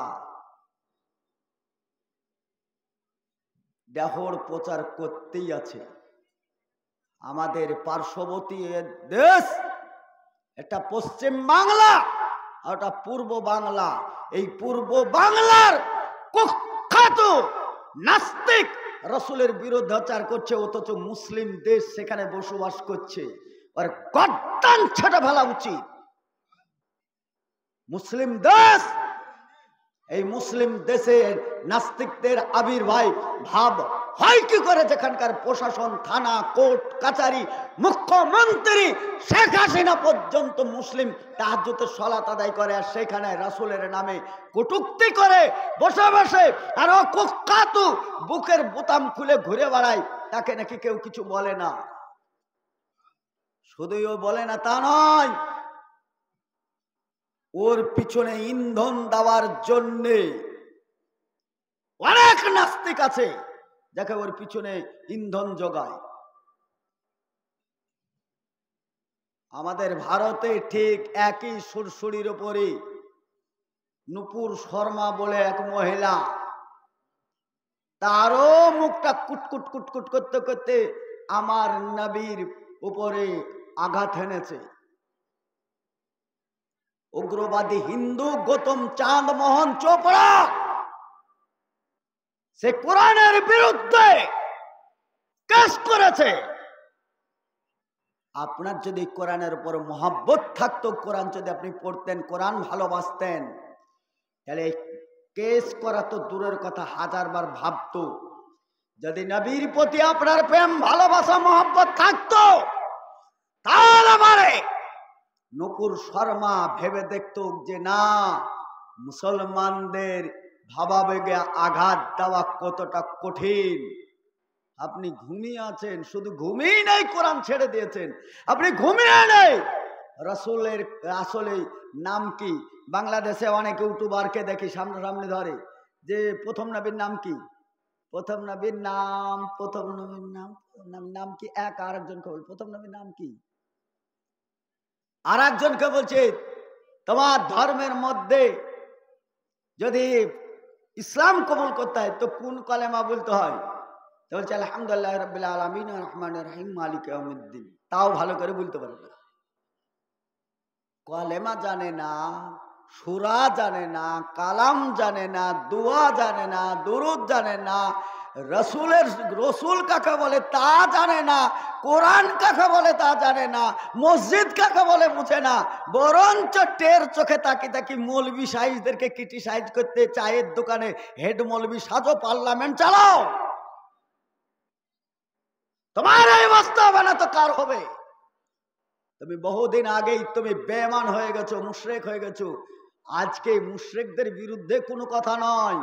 দেহর প্রচার করতেই আছে। আমাদের পার্শ্ববর্তী দেশ, এটা পশ্চিম বাংলা আর এটা পূর্ব বাংলা। এই পূর্ব বাংলার কুখ্যাত নাস্তিক রসুলের বিরোধাচার করছে, অথচ মুসলিম দেশ সেখানে বসবাস করছে। আর গর্দান ছেটে ফেলা উচিত। মুসলিম দেশ, এই মুসলিম দেশে নাস্তিকদের আবির্ভাব ভাব হয় কি করে? যেখানকার প্রশাসন, থানা, কোর্ট কাচারি, মুখ্যমন্ত্রী শেখ হাসিনা পর্যন্ত মুসলিম তাহাজ্জুদের সালাত আদায় করে, আর সেখানে রাসূলের নামে কটূক্তি করে বসে বসে, আর ও কুখ্যাত বুকের বোতাম খুলে ঘুরে বেড়ায়, তাকে নাকি কেউ কিছু বলে না। শুধুই ও বলে না তা নয়, ওর পিছনে ইন্ধন দেওয়ার জন্য অনেক নাস্তিক আছে যাকে ওর পিছনে ইন্ধন যোগায়। আমাদের ভারতে ঠিক একই সুরসুরির উপরে নূপুর শর্মা বলে এক মহিলা, তারও মুখটা কুটকুট কুটকুট করতে করতে আমার নবীর উপরে আঘাত হেনেছে। উগ্রবাদী হিন্দু গৌতম চাঁদ মোহন চোপড়া সে কোরআনের বিরুদ্ধে কেস করেছে। আপনার যদি কোরআনের উপর মহব্বত থাকতো, কোরআন যদি আপনি পড়তেন, কোরআন ভালোবাসতেন, তাহলে কেস করা তো দূরের কথা, হাজারবার ভাবতো। যদি নবীর প্রতি আপনার প্রেম ভালোবাসা মহব্বত থাকতো, তাহলে পারে নূপুর শর্মা ভেবে দেখত যে না, মুসলমানদের ভাবাবেগে আঘাত দেওয়া কতটা কঠিন। আপনি ঘুমিয়ে আছেন, শুধু ঘুমিয়ে নেই, কোরআন ছেড়ে দিয়েছেন, আপনি ঘুমিয়ে নেই। রসুলের আসলে নাম কি? বাংলাদেশে অনেক ইউটিউবারকে দেখি সামনাসামনি ধরে যে প্রথম নবীর নাম কি, প্রথম নবীর নাম, প্রথম নবীর নাম, নাম কি? এক আরেকজনকে বল প্রথম নবীর নাম কি, আর একজনকে বলছে তোমার ধর্মের মধ্যে যদি ইসলাম কবুল করতে হয় তো কোন কলেমা বলতে হয়? তো বলছে আলহামদুলিল্লাহ রাব্বিল আলামিন রহমানির রহিম মালিক ইয়াউমিদ্দিন। তাও ভালো করে বলতে পারে না, কলেমা জানে না, সূরা জানে না, কালাম জানে না, দোয়া জানে না, দুরূদ জানে না, রসুল কাকে বলে তা জানে না, কোরআন কাকে বলে তা জানে না, মসজিদ কাকে বলে বুঝে না, বরঞ্চ টের চোখে তাকি তাকি মৌলবি সাইজদেরকে ক্রিটিসাইজ করতে, চায়ের দোকানে হেড মৌলবি সাজো, পার্লামেন্ট চালাও। তোমার এই অবস্থা হবে না তো কার হবে? তুমি বহুদিন আগেই তুমি বেঈমান হয়ে গেছো, মুশরিক হয়ে গেছো। আজকে মুশরিকদের বিরুদ্ধে কোনো কথা নয়,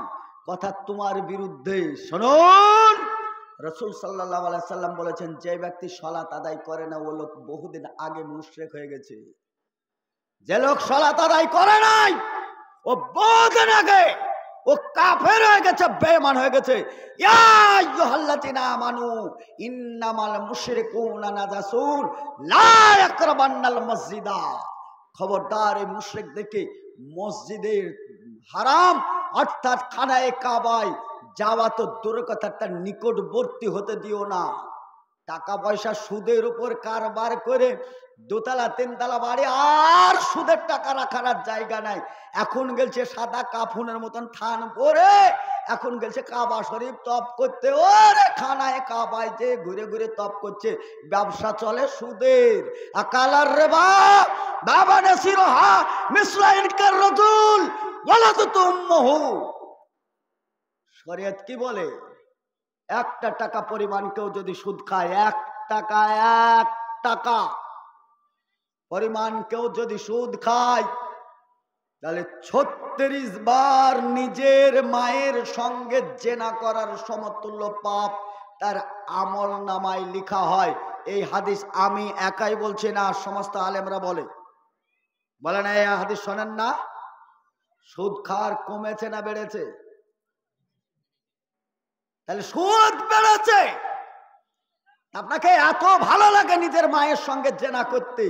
কথা তোমার বিরুদ্ধে। শুনুন, রাসূল সাল্লাল্লাহু আলাইহি সাল্লাম বলেছেন, যে ব্যক্তি সালাত আদায় করে না ও লোক বহুদিন আগে মুশরিক হয়ে গেছে। যে লোক সালাত আদায় করে নাই ও বহুদিন আগে ও কাফের হয়ে গেছে, বেঈমান হয়ে গেছে। ইয়া আইয়ুহাল্লাযিনা আমানু ইন্নামাল মুশরিকুনা নাজাসুন লা ইয়াকরাবান্নাল মসজিদা। খবরদার, এই মুশরিকদেরকে মসজিদের হারাম অর্থাৎ খানায়ে কাবায় যাওয়া তো দূরের কথা, তার নিকটবর্তী হতে দিও না। টাকা পয়সা সুদের উপর কারবার করে দোতলা তিনতলা বাড়ি, আর সুদের টাকা রাখার জায়গা নাই। এখন গেলছে সাদা কাফনের মতন থান পরে, এখন গেলছে কাবা শরীফ তপ করতে। ওরে খানায় কাবায় যে ঘুরে ঘুরে তপ করছে, ব্যবসা চলে সুদের। আকালার রে বাবা নাসিরহা মিসলাইনকার রাজুল ওয়ালাদতু উম্মুহু। শরীয়ত কি বলে? একটা টাকা পরিমাণ কেউ যদি সুদ খায়, এক টাকা পরিমাণ কেউ যদি সুদ খায়, তাহলে 36 বার নিজের মায়ের সঙ্গে জেনা করার সমতুল্য পাপ তার আমল নামায় লিখা হয়। এই হাদিস আমি একাই বলছি না, সমস্ত আলেমরা বলে না এই হাদিস শোনেন না? সুদ খাওয়ার কমেছে না বেড়েছে? তাহলে সুদ বেড়েছে। আপনাকে এত ভালো লাগে নিজের মায়ের সঙ্গে জেনা করতে,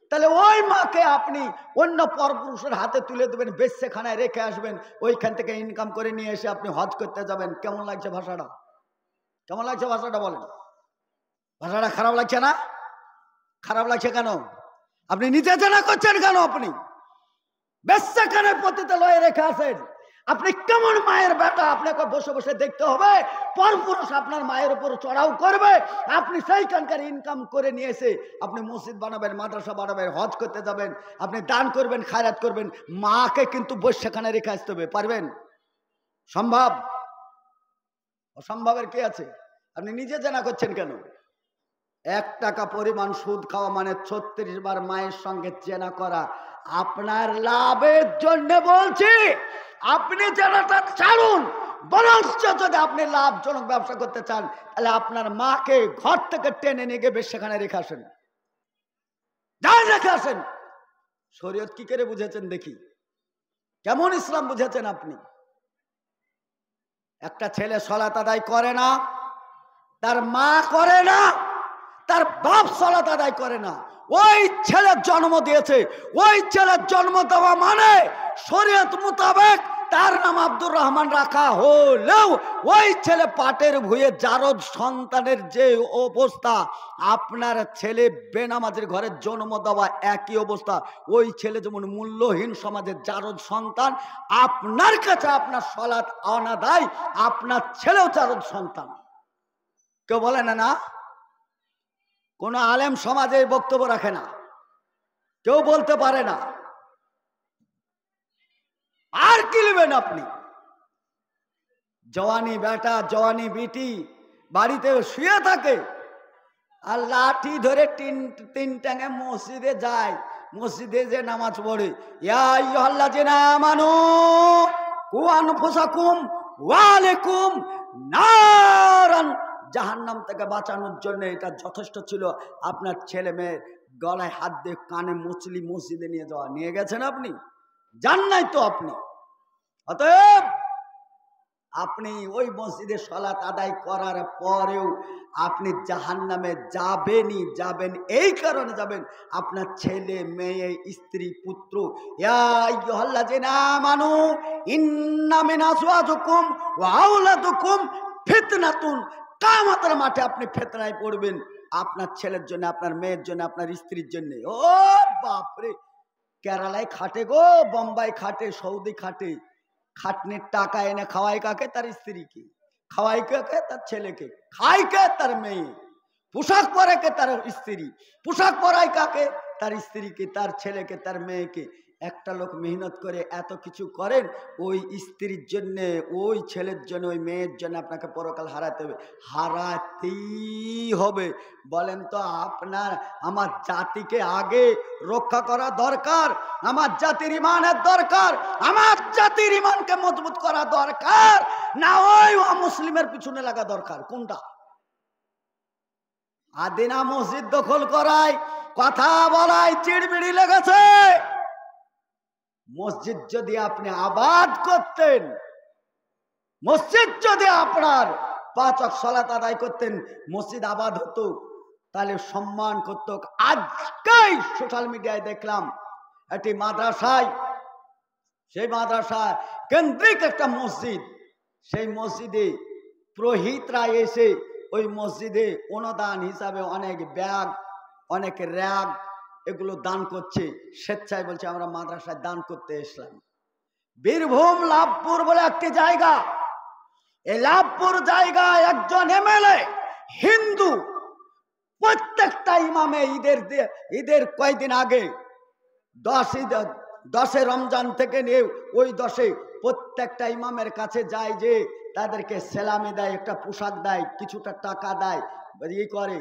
তাহলে ওই মাকে আপনি অন্য পরপুরুষের হাতে তুলে দেবেন, বেশ্যেখানায় রেখে আসবেন, ওইখান থেকে ইনকাম করে নিয়ে এসে আপনি হজ করতে যাবেন। কেমন লাগছে ভাষাটা? কেমন লাগছে ভাষাটা বলেন? ভাষাটা খারাপ লাগছে না? খারাপ লাগছে কেন? আপনি নিজে জেনা করছেন কেন? আপনি বেশ্যেখানায় পতিতে লয়ে রেখে আসেন। আপনি কেমন মায়ের বেটা? আপনাকে বসে বসে দেখতে হবে, পরপুরুষ আপনার মায়ের উপর চড়াও করবে, আপনি সেইখানকার ইনকাম করে নিয়ে এসে আপনি মসজিদ বানাবেন, মাদ্রাসা বানাবেন, হজ করতে যাবেন, আপনি দান করবেন, খায়রাত করবেন। মাকে কিন্তু বৈশাখানে রেখে আসতে হবে। পারবেন? সম্ভব? অসম্ভবের কি আছে? আপনি নিজে জানা করছেন কেন? 1 টাকা পরিমাণ সুদ খাওয়া মানে 36 বার মায়ের সঙ্গে জেনা করা। আপনার লাভের জন্য বলছি, আপনি জেনাটা ছাড়ুন। বরঞ্চ যদি আপনি লাভজনক ব্যবসা করতে চান, তাহলে আপনার মাকে ঘর থেকে টেনে নিয়ে গিয়ে সেখানে রেখে আসেন, যাই রেখে আসেন। শরীয়ত কি করে বুঝেছেন দেখি? কেমন ইসলাম বুঝেছেন আপনি? একটা ছেলে সালাত আদায় করে না, তার মা করে না, তার বাপ সালাত আদায় করে না, ওই ছেলের জন্ম দিয়েছে, ওই ছেলের জন্ম দেওয়া মানে শরীয়ত মোতাবেক তার নাম আব্দুর রহমান রাখা হলেও ওই ছেলে পাটের ভুঁয়ে জারদ সন্তানের যে অবস্থা, আপনার ছেলে বেনামাজের ঘরে জন্ম দেওয়া একই অবস্থা। ওই ছেলে যেমন মূল্যহীন সমাজের জারদ সন্তান, আপনার কাছে আপনার সালাত অনাদায়, আপনার ছেলেও জারদ সন্তান। কেউ বলে না? না, কোন আলেম সমাজে বক্তব্য রাখে না, কেউ বলতে পারে না। আর কি নেবেন আপনি? জওয়ানি বেটা, জওয়ানি বিটি বাড়িতে শুয়ে থাকে আর লাঠি ধরে তিন টাঙে মসজিদে যায়, মসজিদে যে নামাজ পড়ে, ইয়া আইয়ুহাল্লাযিনা আমানু কু আনফুসাকুম ওয়া আলাইকুম নারান, জাহান্নাম থেকে বাঁচানোর জন্য এটা যথেষ্ট ছিল। আপনার ছেলে মেয়ে গলায় হাত দিয়ে কানে মুচলি মসজিদে নিয়ে যাওয়া, নিয়ে গেছেন আপনি? যান নাই তো আপনি। অতএব আপনি ওই মসজিদে সালাত আদায় করার পরেও আপনি জাহান্নামে যাবেনই যাবেন। এই কারণে যাবেন, আপনার ছেলে মেয়ে স্ত্রী পুত্র, ইয়া আইয়ুহাল্লাযিনা আমানু ইন্না মিন আজওয়াজিকুম ওয়া আওলাদিকুম ফিতনাতুন, কিয়ামতের মাঠে আপনি ফিতনায় পড়বেন, আপনার ছেলের জন্য, আপনার মেয়ের জন্য, আপনার স্ত্রীর জন্য। ও বাপরে, কেরালায় খাটে গো, বোম্বাই খাটে, সৌদি খাটে, খাটনির টাকা এনে খাওয়াই কাকে? তার স্ত্রীকে। খাওয়াই কাকে? তার ছেলেকে। খায় কে? তার মেয়ে। পোশাক পরে কে? তার স্ত্রী। পোশাক পরায় কাকে? তার স্ত্রীকে, তার ছেলেকে, তার মেয়েকে। একটা লোক মেহনত করে এত কিছু করেন, ওই স্ত্রীর জন্যে, ওই ছেলের জন্য, ওই মেয়ের জন্য আপনাকে পরকাল হারাতে হবে, হারাতেই হবে। বলেন তো, আপনার আমার জাতিকে আগে রক্ষা করা দরকার, আমার জাতির ইমানের দরকার, আমার জাতির ইমানকে মজবুত করা দরকার, না ওই মুসলিমের পিছনে লাগা দরকার? কোনটা? আদিনা মসজিদ দখল করায়, কথা বলায় চিড়বিড়ি লেগেছে। মসজিদ যদি আপনি আবাদ করতেন, মসজিদ যদি আপনার 5 ওয়াক্ত সালাত আদায় করতেন, মসজিদ আবাদ হতো, তাহলে সম্মান করত। আজকেই সোশ্যাল মিডিয়ায় দেখলাম একটি মাদ্রাসায়, সেই মাদ্রাসায় কেন্দ্রিক একটা মসজিদ, সেই মসজিদে পুরোহিতরা এসে ওই মসজিদে অনুদান হিসাবে অনেক ব্যাগ, অনেক র্যাগ এগুলো দান করছে, স্বেচ্ছায় বলছে আমরা মাদ্রাসায় দান করতে এসলাম। বীরভূম লাভপুর বলে একটি জায়গা, এই লাভপুর জায়গায় একজন এমএলএ হিন্দু, প্রত্যেকটা ইমামে ঈদের কয়েকদিন আগে 10 রমজান থেকে নিয়ে ওই 10-এ প্রত্যেকটা ইমামের কাছে যায়, যে তাদেরকে সেলামি দেয়, একটা পোশাক দেয়, কিছুটা টাকা দেয়, ই করে।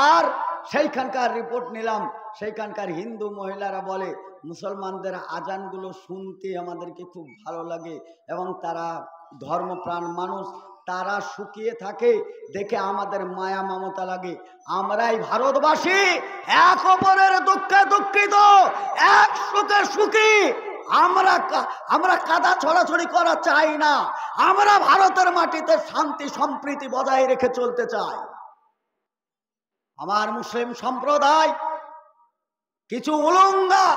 আর সেইখানকার রিপোর্ট নিলাম, সেইখানকার হিন্দু মহিলারা বলে মুসলমানদের আজানগুলো শুনতে আমাদেরকে খুব ভালো লাগে, এবং তারা ধর্মপ্রাণ মানুষ, তারা শুকিয়ে থাকে দেখে আমাদের মায়া মমতা লাগে। আমরাই ভারতবাসী এক অপরের দুঃখে দুঃখিত, এক সুখে সুখী। আমরা কাদা ছড়াছড়ি করা চাই না, আমরা ভারতের মাটিতে শান্তি সম্প্রীতি বজায় রেখে চলতে চাই। আমার মুসলিম সম্প্রদায় কিছু উলঙ্গা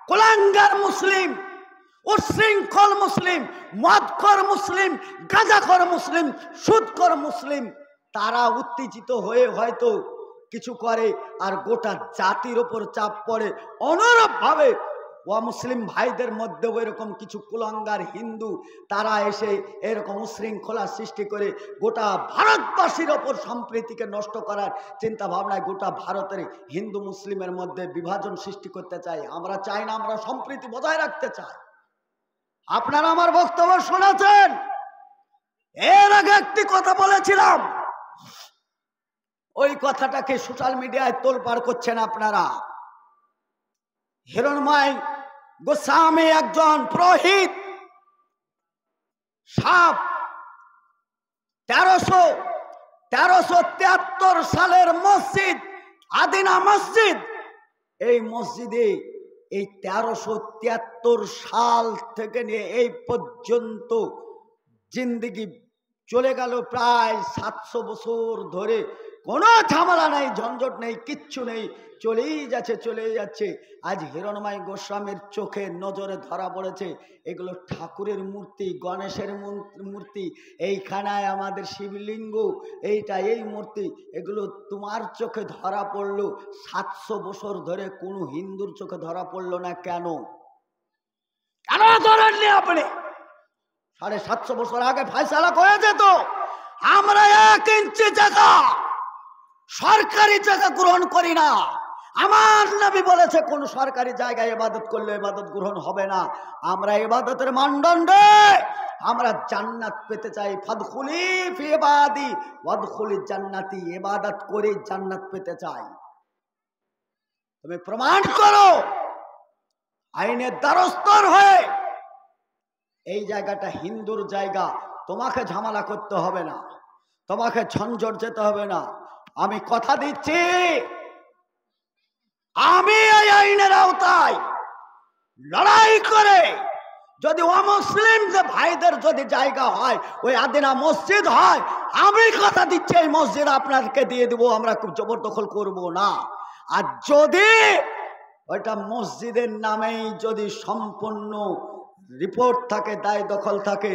কুলাঙ্গার মুসলিম, উশৃঙ্খল মুসলিম, মদখোর মুসলিম, গাঁজাখোর মুসলিম, সুদখোর মুসলিম, তারা উত্তেজিত হয়ে হয়তো কিছু করে, আর গোটা জাতির ওপর চাপ পড়ে। অনুরূপভাবে মুসলিম ভাইদের মধ্যেও এরকম কিছু কুলাঙ্গার হিন্দু, তারা এসে এরকম উশৃঙ্খলা সৃষ্টি করে গোটা ভারতবাসীর ওপর সম্প্রীতিকে নষ্ট করার চিন্তা ভাবনায় গোটা ভারতের হিন্দু মুসলিমের মধ্যে বিভাজন সৃষ্টি করতে চায়। আমরা চাই না, আমরা সম্প্রীতি বজায় রাখতে চাই। আপনারা আমার বক্তব্য শুনেছেন, এর আগে একটি কথা বলেছিলাম, ওই কথাটাকে সোশ্যাল মিডিয়ায় তোলপাড় করছেন আপনারা। হিরণময় গোস্বামী একজন পুরোহিত, 1373 সালের মসজিদ, আদিনা মসজিদ, এই মসজিদে এই 1373 সাল থেকে নিয়ে এই পর্যন্ত জিন্দেগি চলে গেল প্রায় 700 বছর ধরে, কোনো ঝামেলা নেই, ঝঞ্ঝট নেই, কিচ্ছু নেই, চলেই যাচ্ছে। আজ হিরণময় গোস্বামীর চোখে নজরে ধরা পড়েছে এগুলো ঠাকুরের মূর্তি, গণেশের মূর্তি, এইখানায় আমাদের শিবলিঙ্গ, এইটা এই মূর্তি, এগুলো তোমার চোখে ধরা পড়লো, 700 বছর ধরে কোনো হিন্দুর চোখে ধরা পড়লো না। কেন ধরেননি আপনি? 750 বছর আগে ফয়সালা হয়ে যেত। আমরা 1 ইঞ্চি জায়গা, সরকারি জায়গা গ্রহণ করি না। আমার নবী বলেছে কোন সরকারি জায়গায় ইবাদত করলে ইবাদত গ্রহণ হবে না। আমরা ইবাদতের মানদণ্ডে আমরা জান্নাত পেতে চাই। ফাদখুলি ফি ইবাদি ওয়াদখুলি জান্নাতি, ইবাদত করে জান্নাত পেতে চাই। তুমি প্রমাণ করো আইনের দ্বারস্থ হয়ে। এই জায়গাটা হিন্দুর জায়গা, তোমাকে ঝামেলা করতে হবে না, তোমাকে ঝঞ্ঝট যেতে হবে না। আমি কথা দিচ্ছি, আমি এই আইনের আওতায় লড়াই করে যদি অমুসলিম যে ভাইদের যদি জায়গা হয়, ওই আদিনা মসজিদ হয়, আমি কথা দিচ্ছি এই মসজিদ আপনাকে দিয়ে দিব, আমরা জবরদখল করব না। আর যদি ওইটা মসজিদের নামেই যদি সম্পূর্ণ রিপোর্ট থাকে, দায় দখল থাকে,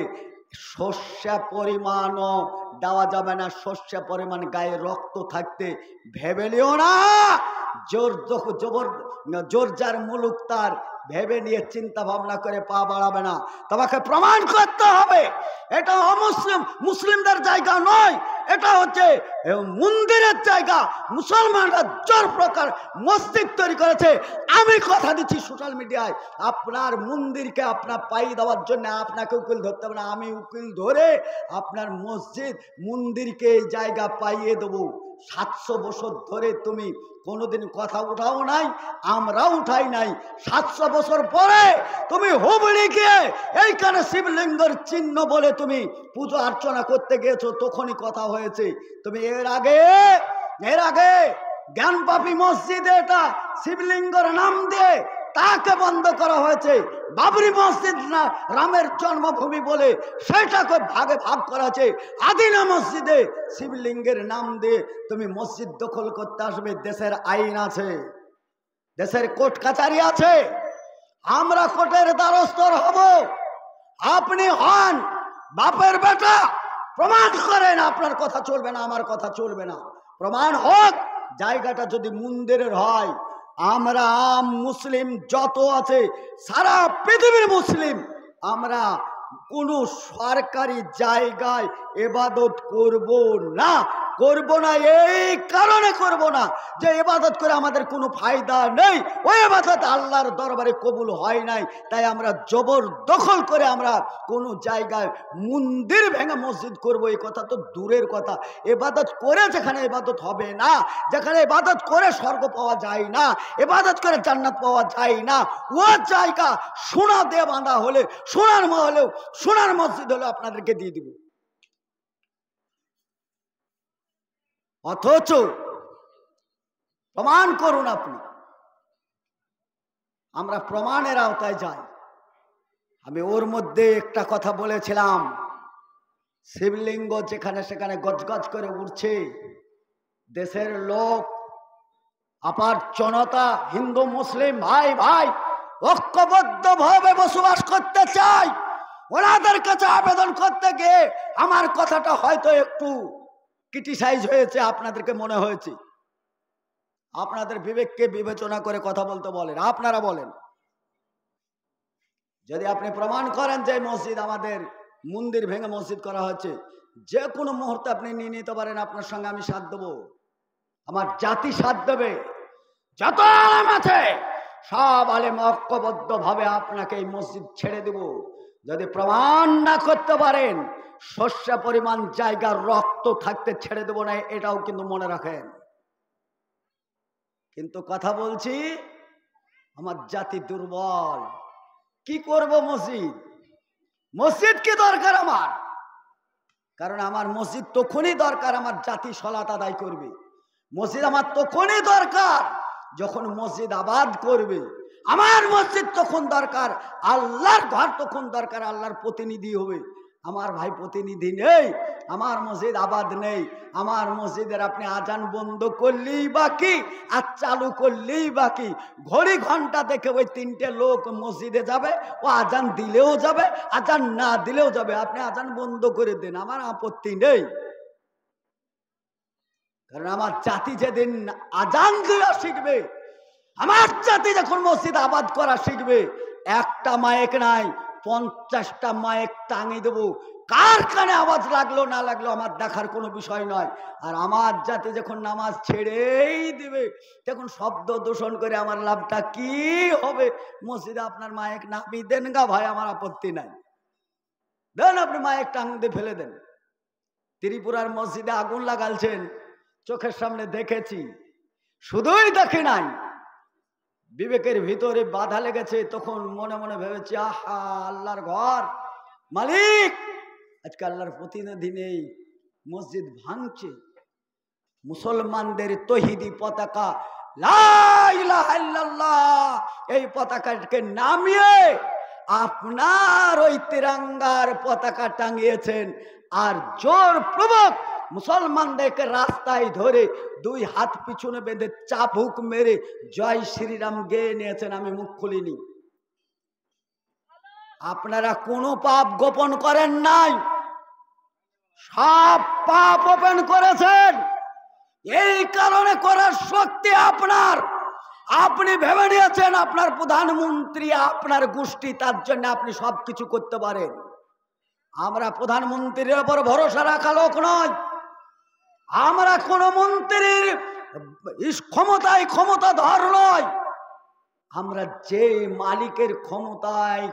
শস্যা পরিমাণও দেওয়া যাবে না। শস্যা পরিমাণ গায়ে রক্ত থাকতে ভেবেলিও না। জোর যার মুলুক তার ভেবে নিয়ে চিন্তা ভাবনা করে পা বাড়াবে না। তোমাকে প্রমাণ করতে হবে এটা মুসলিমদের জায়গা নয়, এটা হচ্ছে মন্দিরের জায়গা। মুসলমানরা জোর প্রকার মসজিদ তৈরি করেছে। আমি কথা দিচ্ছি সোশ্যাল মিডিয়ায়, আপনার মন্দিরকে আপনার পাই দেওয়ার জন্য আপনাকে উকিল ধরতে হবে না। আমি উকিল ধরে আপনার মসজিদ মন্দিরকে এই জায়গা পাইয়ে দেবো। 700 বছর ধরে তুমি কোনোদিন কথা উঠাও নাই, আমরা উঠাই নাই। 700 বছর পরে তুমি হুবলি গিয়ে এইখানে শিবলিঙ্গের চিহ্ন বলে তুমি পুজো অর্চনা করতে গিয়েছো, তখনই কথা হয়েছে। তুমি এর আগে জ্ঞানপাপী মসজিদে এটা শিবলিঙ্গের নাম দিয়ে তাকে বন্ধ করা হয়েছে। বাবরি মসজিদ না রামের জন্মভূমি বলে সেটাকে ভাগে ভাগ করা হয়েছে। আদিনা মসজিদে শিবলিঙ্গের নাম দিয়ে তুমি মসজিদ দখল করতে আসবে। দেশের আইন আছে, দেশের কোর্ট কাছারি আছে, আমরা কোর্টের দ্বারস্থ হব। আপনি হন বাপের বেটা, প্রমাণ করেন। আপনার কথা চলবে না, আমার কথা চলবে না। প্রমাণ হোক জায়গাটা যদি মন্দিরের হয়। আমরা মুসলিম যত আছে সারা পৃথিবীর মুসলিম, আমরা কোনো সরকারি জায়গায় ইবাদত করব না। এই কারণে করব না যে ইবাদত করে আমাদের কোনো ফায়দা নেই, ওই ইবাদত আল্লাহর দরবারে কবুল হয় নাই। তাই আমরা জবরদখল করে আমরা কোনো জায়গায় মন্দির ভেঙে মসজিদ করব, এই কথা তো দূরের কথা। ইবাদত করে যেখানে ইবাদত হবে না, যেখানে ইবাদত করে স্বর্গ পাওয়া যায় না, ইবাদত করে জান্নাত পাওয়া যায় না, ও জায়গা সোনা দিয়ে বাঁধা হলে, সোনার মহলেও সোনার মসজিদ হলে আপনাদেরকে দিয়ে দিব। অথচ প্রমাণ করুন আপনি। আমরা প্রমাণের আওতায় যাই। আমি ওর মধ্যে একটা কথা বলেছিলাম, শিবলিঙ্গ যেখানে সেখানে গজগজ করে উঠছে, দেশের লোক আপার জনতা হিন্দু মুসলিম ভাই ভাই ঐক্যবদ্ধ ভাবে বসবাস করতে চাই। ওনাদের কাছে আবেদন করতে গিয়ে আমার কথাটা হয়তো একটু ক্রিটিসাইজ হয়েছে, আপনাদেরকে মনে হয়েছে। আপনাদের বিবেককে বিবেচনা করে কথা বলতে বলেন, আপনারা বলেন। যদি আপনি প্রমাণ করেন যে মসজিদ আমাদের মন্দির ভেঙে মসজিদ করা হচ্ছে, যে কোনো মুহূর্তে আপনি নিয়ে নিতে পারেন। আপনার সঙ্গে আমি সাথ দেবো, আমার জাতি সাথ দেবে, যত আলেম আছে সব আলেম ঐক্যবদ্ধ ভাবে আপনাকে এই মসজিদ ছেড়ে দেব। যদি প্রমাণ না করতে পারেন, শস্য পরিমাণ জায়গার রক্ত থাকতে ছেড়ে দেব না, এটাও কিন্তু মনে রাখেন। কিন্তু কথা বলছি, আমার জাতি দুর্বল, কি করব? মসজিদ কি দরকার আমার? কারণ আমার মসজিদ তখনই দরকার আমার জাতি সলাত আদায় করবে। মসজিদ আমার তখনই দরকার যখন মসজিদ আবাদ করবে। আমার মসজিদ তখন দরকার, আল্লাহর ঘর তখন দরকার, আল্লাহর প্রতিনিধি হবে। আমার ভাই প্রতিনিধি নেই, আমার মসজিদ আবাদ নেই। আমার মসজিদের আপনি আজান বন্ধ করলেই বাকি, আর চালু করলেই বাকি। ঘড়ি ঘন্টা দেখে ওই 3টে লোক মসজিদে যাবে, ও আজান দিলেও যাবে, আজান না দিলেও যাবে। আপনি আজান বন্ধ করে দেন, আমার আপত্তি নেই। কারণ আমার জাতি যেদিন আজান দেওয়া শিখবে, আমার জাতি যখন মসজিদ আবাদ করা শিখবে, একটা মাইক নাই 50টা মাইক টাঙিয়ে দেবো। কার কানে আওয়াজ লাগলো না লাগলো আমার দেখার কোনো বিষয় নয়। আর আমার জাতি যখন নামাজ ছেড়েই দিবে, তখন শব্দ দূষণ করে আমার লাভটা কি হবে? মসজিদে আপনার মাইক নামিয়ে দেন গা ভাই, আমার আপত্তি নাই, দেন আপনি মাইক টাঙিয়ে দিয়ে ফেলে দেন। ত্রিপুরার মসজিদে আগুন লাগালছেন, চোখের সামনে দেখেছি, শুধুই দেখি নাই, বিবেকের ভিতরে বাধা লেগেছে, তখন মনে মনে ভেবেছে, আহা আল্লাহর ঘর, মালিক আজকে আল্লাহর প্রতিনিধি নেই, মসজিদ ভাঙছে, মুসলমানদের তৌহিদি পতাকা লা ইলাহা ইল্লাল্লাহ এই পতাকাকে নামিয়ে আপনার ওই তিরঙ্গার পতাকা টাঙিয়েছেন, আর জোর প্রবক মুসলমানদেরকে রাস্তায় ধরে দুই হাত পিছনে বেঁধে চাবুক মেরে জয় শ্রীরাম গেয়ে নিয়েছেন। আমি মুখ খুলিনি। আপনারা কোনো পাপ গোপন করেন নাই, সব পাপ ওপেন করেছেন। এই কারণে করার শক্তি আপনার। আপনি ভেবে নিয়েছেন আপনার প্রধানমন্ত্রী আপনার গোষ্ঠী, তার জন্য আপনি সবকিছু করতে পারেন। আমরা প্রধানমন্ত্রীর উপর ভরসা রাখা লোক নয়। আমরা কোন মন্ত্রীর ক্ষমতাধর নয়। আমরা যে মালিকের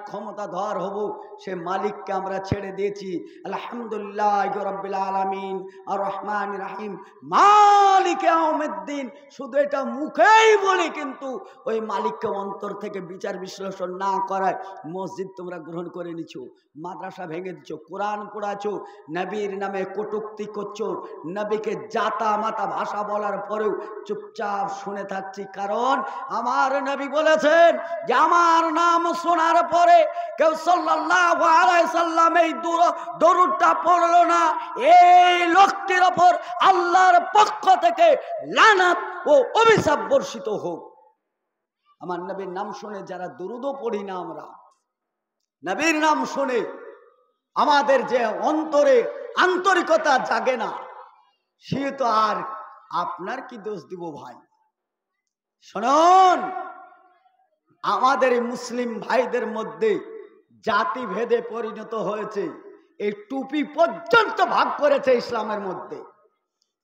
ক্ষমতাধর হব, সে মালিককে আমরা ছেড়ে দিয়েছি। আলহামদুলিল্লাহ রাব্বিল আলামিন আর রহমান রহিম মালিক ইয়াউমিদ্দিন, শুধু এটা মুখেই বলি, কিন্তু ওই মালিককে অন্তর থেকে বিচার বিশ্লেষণ না করায় মসজিদ তোমরা গ্রহণ করে নিছো, মাদ্রাসা ভেঙে দিচ্ছ, কোরআন পড়াছো, নবীর নামে কটূক্তি করছো, নবীকে জাতা মাতা ভাষা বলার পরেও চুপচাপ শুনে থাকছি। কারণ আমার নবী বলেছেন যে আমার নাম শোনার পরে কেউ সাল্লাল্লাহু আলাইহি সাল্লাম এই দরুদটা পড়লো না, এই লোকটির ওপর আল্লাহর পক্ষ থেকে লানত ও অভিশাপ বর্ষিত হোক। আমার নবীর নাম শুনে যারা দরুদও পড়ি না, আমরা নবীর নাম শুনে আমাদের যে অন্তরে আন্তরিকতা জাগে না, সে তো আর আপনার কি দোষ দিব ভাই? শুনুন, আমাদের মুসলিম ভাইদের মধ্যে জাতি ভেদে পরিণত হয়েছে। এই টুপি পর্যন্ত ভাগ করেছে ইসলামের মধ্যে।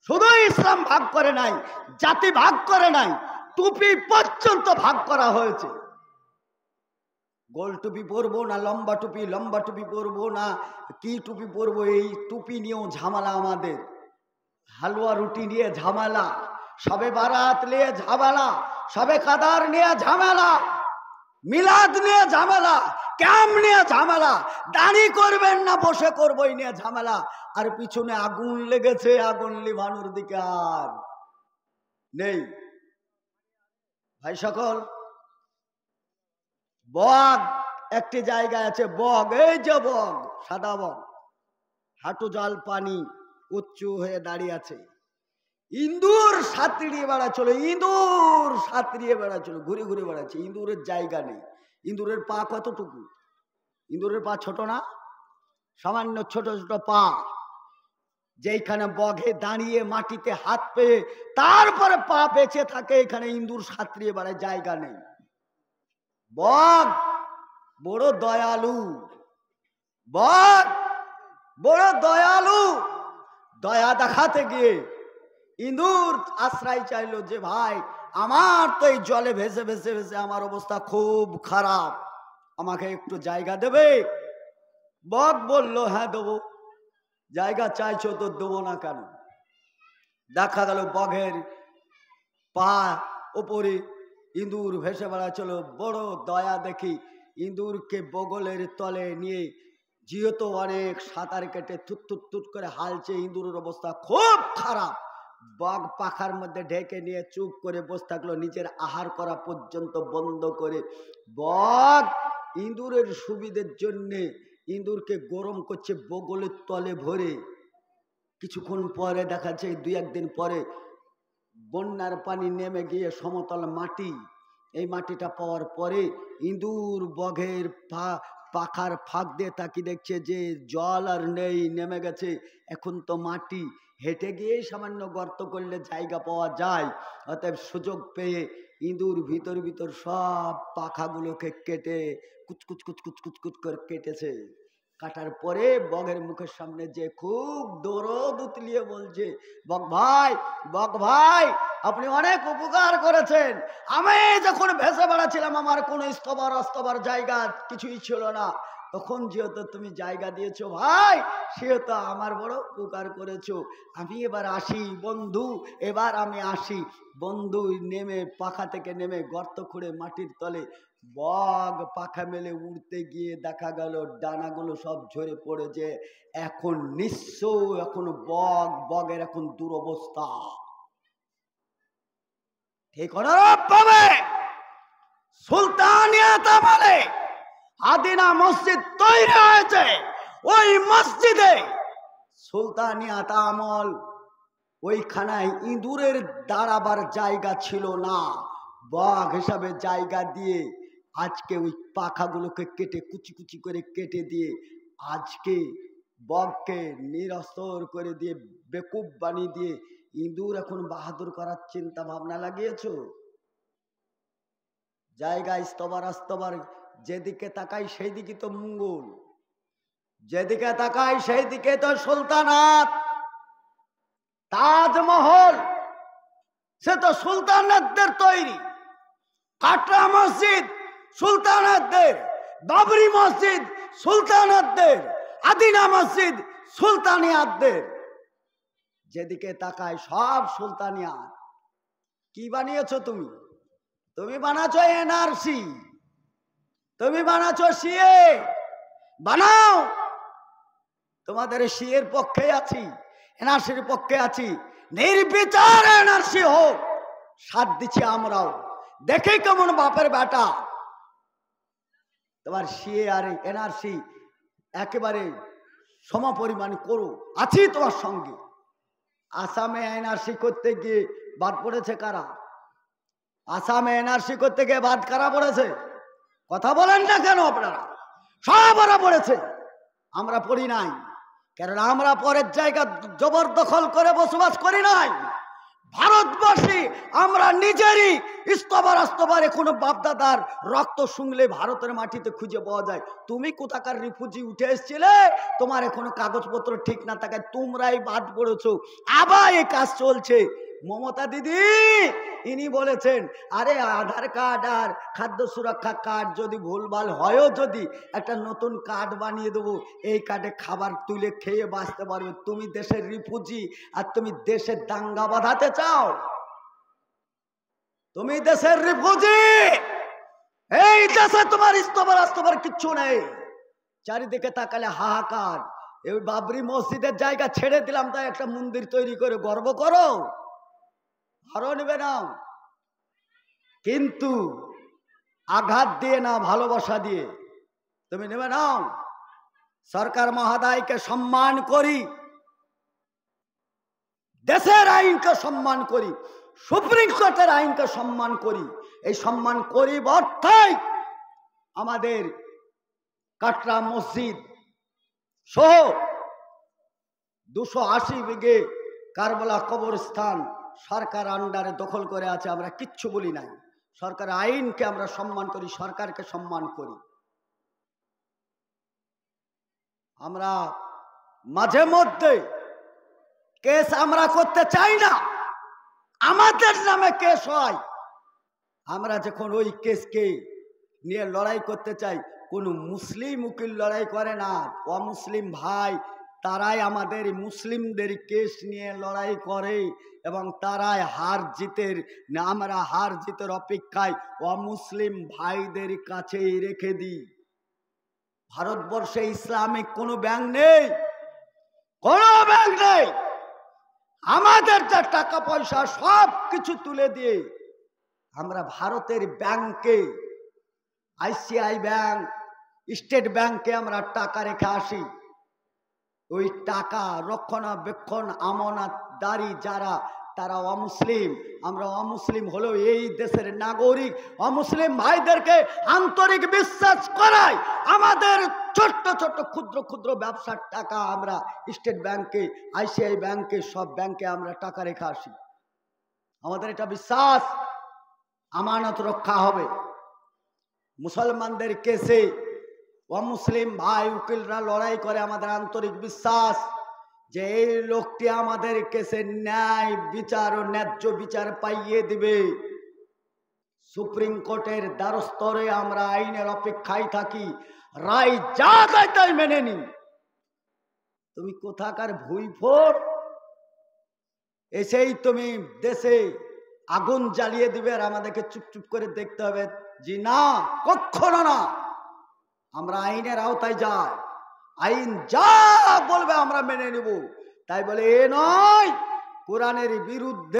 শুধু ইসলাম ভাগ করে নাই, জাতি ভাগ করে নাই, টুপি পর্যন্ত ভাগ করা হয়েছে। গোল টুপি পরবো না লম্বা টুপি, লম্বা টুপি পরবো না কি টুপি পরবো, এই টুপি নিয়েও ঝামেলা আমাদের। হালুয়া রুটি নিয়ে ঝামেলা, সবে বারাত নিয়ে ঝামেলা, সবে কাদার নিয়ে ঝামেলা, মিলাদ নিয়ে ঝামেলা, ক্যাম নিয়ে ঝামেলা, দাঁড়ি করবেন না বসে করবই নিয়ে ঝামেলা। আর পিছনে আগুন লেগেছে, আগুন লিভানোর দিকে আর নেই। ভাই সকল, বগ একটি জায়গায় আছে, বগ, এই যে বগ, সাদা বগ, হাঁটু জল পানি, উঁচু হয়ে দাঁড়িয়ে আছে। ইঁদুর সাঁতরিয়ে বেড়াচ্ছিল, ইঁদুর সাঁতরিয়ে বেড়াচ্ছিল, ঘুরে ঘুরে বেড়াচ্ছে। ইঁদুরের জায়গা নেই। ইঁদুরের পা কতটুকু? ইঁদুরের পা ছোট না? সামান্য ছোট ছোট পা, যেখানে বগে দাঁড়িয়ে মাটিতে হাত পেয়ে তারপরে পা বেঁচে থাকে, এখানে ইঁদুর সাঁতরিয়ে বেড়ায়, জায়গা নেই। বগ বড় দয়ালু, বগ বড় দয়ালু। দয়া দেখাতে গিয়ে ইঁদুর আশ্রয় চাইলো যে ভাই আমার তো এই জলে ভেসে ভেসে ভেসে আমার অবস্থা খুব খারাপ, আমাকে একটু জায়গা দেবে? বগ বলল হ্যাঁ দেবো। জায়গা চাইছো তো দেবো না কেন? দেখা গেল বগের পা ওপরে ইঁদুর ভেসে বেড়াচ্ছিল। বড় দয়া দেখি ইঁদুরকে বগলের তলে নিয়ে, যেহেতু অনেক সাঁতার কেটে থুত করে হালছে, ইঁদুরের অবস্থা খুব খারাপ। বগ পাখার মধ্যে ঢেকে নিয়ে চুপ করে বসে থাকলো, নিজের আহার করা পর্যন্ত বন্ধ করে। বগ ইঁদুরের সুবিধের জন্যে ইঁদুরকে গরম করছে বগলের তলে ভরে। কিছুক্ষণ পরে দেখা যাচ্ছে, দুই একদিন পরে বন্যার পানি নেমে গিয়ে সমতল মাটি, এই মাটিটা পাওয়ার পরে ইঁদুর বগের পাখার ফাঁক দিয়ে তাকি দেখছে যে জল আর নেই, নেমে গেছে। এখন তো মাটি, হেঁটে গিয়ে সামান্য গর্ত করলে জায়গা পাওয়া যায়। অতএব সুযোগ পেয়ে ইঁদুর ভিতর ভিতর সব পাখাগুলোকে কেটে কুচকুচ কুচকুচ কুচকুচ করে কেটেছে। কাটার পরে বগের মুখের সামনে যে খুব দরদ উতলিয়ে বলছে, বগ ভাই, বগ ভাই, আপনি অনেক উপকার করেছেন। আমি যখন ভেসে বেড়াচ্ছিলাম, আমার কোনো স্তবর অস্তবর জায়গা কিছুই ছিল না, তখন যেহেতু তুমি জায়গা দিয়েছো ভাই, সেহেতু আমার বড় উপকার করেছো। আমি এবার আসি বন্ধু, এবার আমি আসি। বন্ধু নেমে পাখা থেকে নেমে গর্ত খুঁড়ে মাটির তলে বগ পাখা মেলে উড়তে গিয়ে দেখা গেল ডানাগুলো সব ঝরে পড়েছে। এখন নিঃস্ব, এখন বগের এখন দুরবস্থা। ঠিক অনুরূপভাবে সুলতানিয়াত আমলে আদিনা মসজিদ তৈরি হয়েছে। ওই মসজিদে সুলতানিয়াত আমল, ওইখানায় ইঁদুরের দাঁড়াবার জায়গা ছিল না, বাঘ হিসাবে জায়গা দিয়ে আজকে ওই পাখাগুলোকে কেটে কুচি কুচি করে কেটে দিয়ে আজকে বগকে নিরস্তর করে দিয়ে বেকুব বানিয়ে দিয়ে ইঁদুর এখন বাহাদুর করার চিন্তা ভাবনা লাগিয়েছো। জায়গা স্তবার আস্তবার, যেদিকে তাকাই সেই দিকে তো মঙ্গল, যেদিকে তাকাই সেই দিকে তো সুলতানাত। তাজমহল সে তো সুলতানাতদের তৈরি, কাটরা মসজিদ সুলতানাতদের, বাবরি মসজিদ সুলতানাতদের, আদিনা মসজিদ সুলতানিয়াতদের। যেদিকে তাকায় সব সুলতানিয়াত। কি বানিয়েছো তুমি? তুমি বানাচ্ছ এনআরসি, তুমি বানাচ্ছ সিএ। বানাও, তোমাদের সিএর পক্ষে আছি, এনআরসির পক্ষে আছি। নির্বিচার এনআরসি হোক, সাথ দিচ্ছি আমরাও। দেখে কেমন বাপের বেটা, তোমার সিএ আর এনআরসি একেবারে সমপরিমাণ করো, আছি তোমার সঙ্গে। আসামে এনআরসি করতে গিয়ে বাদ পড়েছে কারা? আসামে এনআরসি করতে গিয়ে বাদ কারা পড়েছে? কথা বলেন না কেন আপনারা? সব ওরা পড়েছে, আমরা পড়ি নাই। কারণ আমরা পরের জায়গা জবরদখল করে বসবাস করি নাই। ভারতবাসী আমরা নিজেরই স্তবার আস্তবারে কোনো বাপদাদার রক্ত শুংলে ভারতের মাটিতে খুঁজে পাওয়া যায়। তুমি কোথাকার রিফিউজি উঠে এসেছিলে, তোমার এখনো কাগজপত্র ঠিক না থাকায় তোমরাই বাদ পড়েছো। আবার এই কাজ চলছে। মমতা দিদি ইনি বলেছেন, আরে আধার কার্ড আর খাদ্য সুরক্ষা কার্ড যদি ভুলভাল হয়ও, যদি একটা নতুন কার্ড বানিয়ে দেবো, এই কার্ডে খাবার তুলে খেয়ে বাঁচতে পারবে। তুমি দেশের রিফিউজি আর তুমি দেশের দাঙ্গা বাঁধাতে চাও? তুমি দেশের রিফিউজি, এই দেশে তোমার স্তবার আস্তবার কিচ্ছু নেই। চারিদিকে তাকালে হাহাকার। এই বাবরি মসজিদের জায়গা ছেড়ে দিলাম, তাই একটা মন্দির তৈরি করে গর্ব করো, আরো নেবে নাও। কিন্তু আঘাত দিয়ে না, ভালোবাসা দিয়ে তুমি নেবে নাও। সরকার মহোদয়কে সম্মান করি, দেশের আইনকে সম্মান করি, সুপ্রিম কোর্টের আইনকে সম্মান করি। এই সম্মান করি অর্থাৎ আমাদের কাটরা মসজিদ সহ 280 বিঘে কারবালা কবরস্থান সরকার আন্ডারে দখল করে আছে। আমরা কিচ্ছু বলি নাই। সরকার আইনকে আমরা সম্মান করি, সরকারকে সম্মান করি। আমরা মাঝে মধ্যে কেস আমরা করতে চাই না, আমাদের নামে কেস হয়। আমরা যখন ওই কেসকে নিয়ে লড়াই করতে চাই, কোনো মুসলিম উকিল লড়াই করে না, অমুসলিম ভাই তারাই আমাদের মুসলিমদের কেস নিয়ে লড়াই করে এবং তারাই হার জিতের, আমরা হার জিতের অপেক্ষায় অমুসলিম ভাইদের কাছেই রেখে দিই। ভারতবর্ষে ইসলামিক কোনো ব্যাংক নেই, কোনো ব্যাংক নেই। আমাদের যা টাকা পয়সা সব কিছু তুলে দিয়ে আমরা ভারতের ব্যাংকে, আইসিআই ব্যাংক, স্টেট ব্যাংকে আমরা টাকা রেখে আসি। ওই টাকা রক্ষণাবেক্ষণ আমানতদারি যারা, তারা অমুসলিম। আমরা অমুসলিম হলেও এই দেশের নাগরিক অমুসলিম ভাইদেরকে আন্তরিক বিশ্বাস করাই আমাদের ছোট্ট ছোট্ট ক্ষুদ্র ক্ষুদ্র ব্যবসার টাকা আমরা স্টেট ব্যাংকে, আইসিআই ব্যাংকে, সব ব্যাংকে আমরা টাকা রেখে আসি। আমাদের এটা বিশ্বাস আমানত রক্ষা হবে। মুসলমানদের কেসে অমুসলিম ভাই উকিলরা লড়াই করে, আমাদের আন্তরিক বিশ্বাস যে এই লোকটি আমাদের কেসে ন্যায় বিচার ও ন্যায্য বিচার পাইয়ে দিবে। সুপ্রিম কোর্টের দ্বারস্থরে আমরা আইনের অপেক্ষায় থাকি। রায় যা দেয় তাই মেনে নি। তুমি কোথাকার ভুইফোর, এসেই তুমি দেশে আগুন জ্বালিয়ে দিবে আর আমাদেরকে চুপ চুপ করে দেখতে হবে? জি না, কখনো না। আমরা আইনের আওতায় যাই, আইন যা বলবে আমরা মেনে নেব। তাই বলে এ নয় কোরআনের বিরুদ্ধে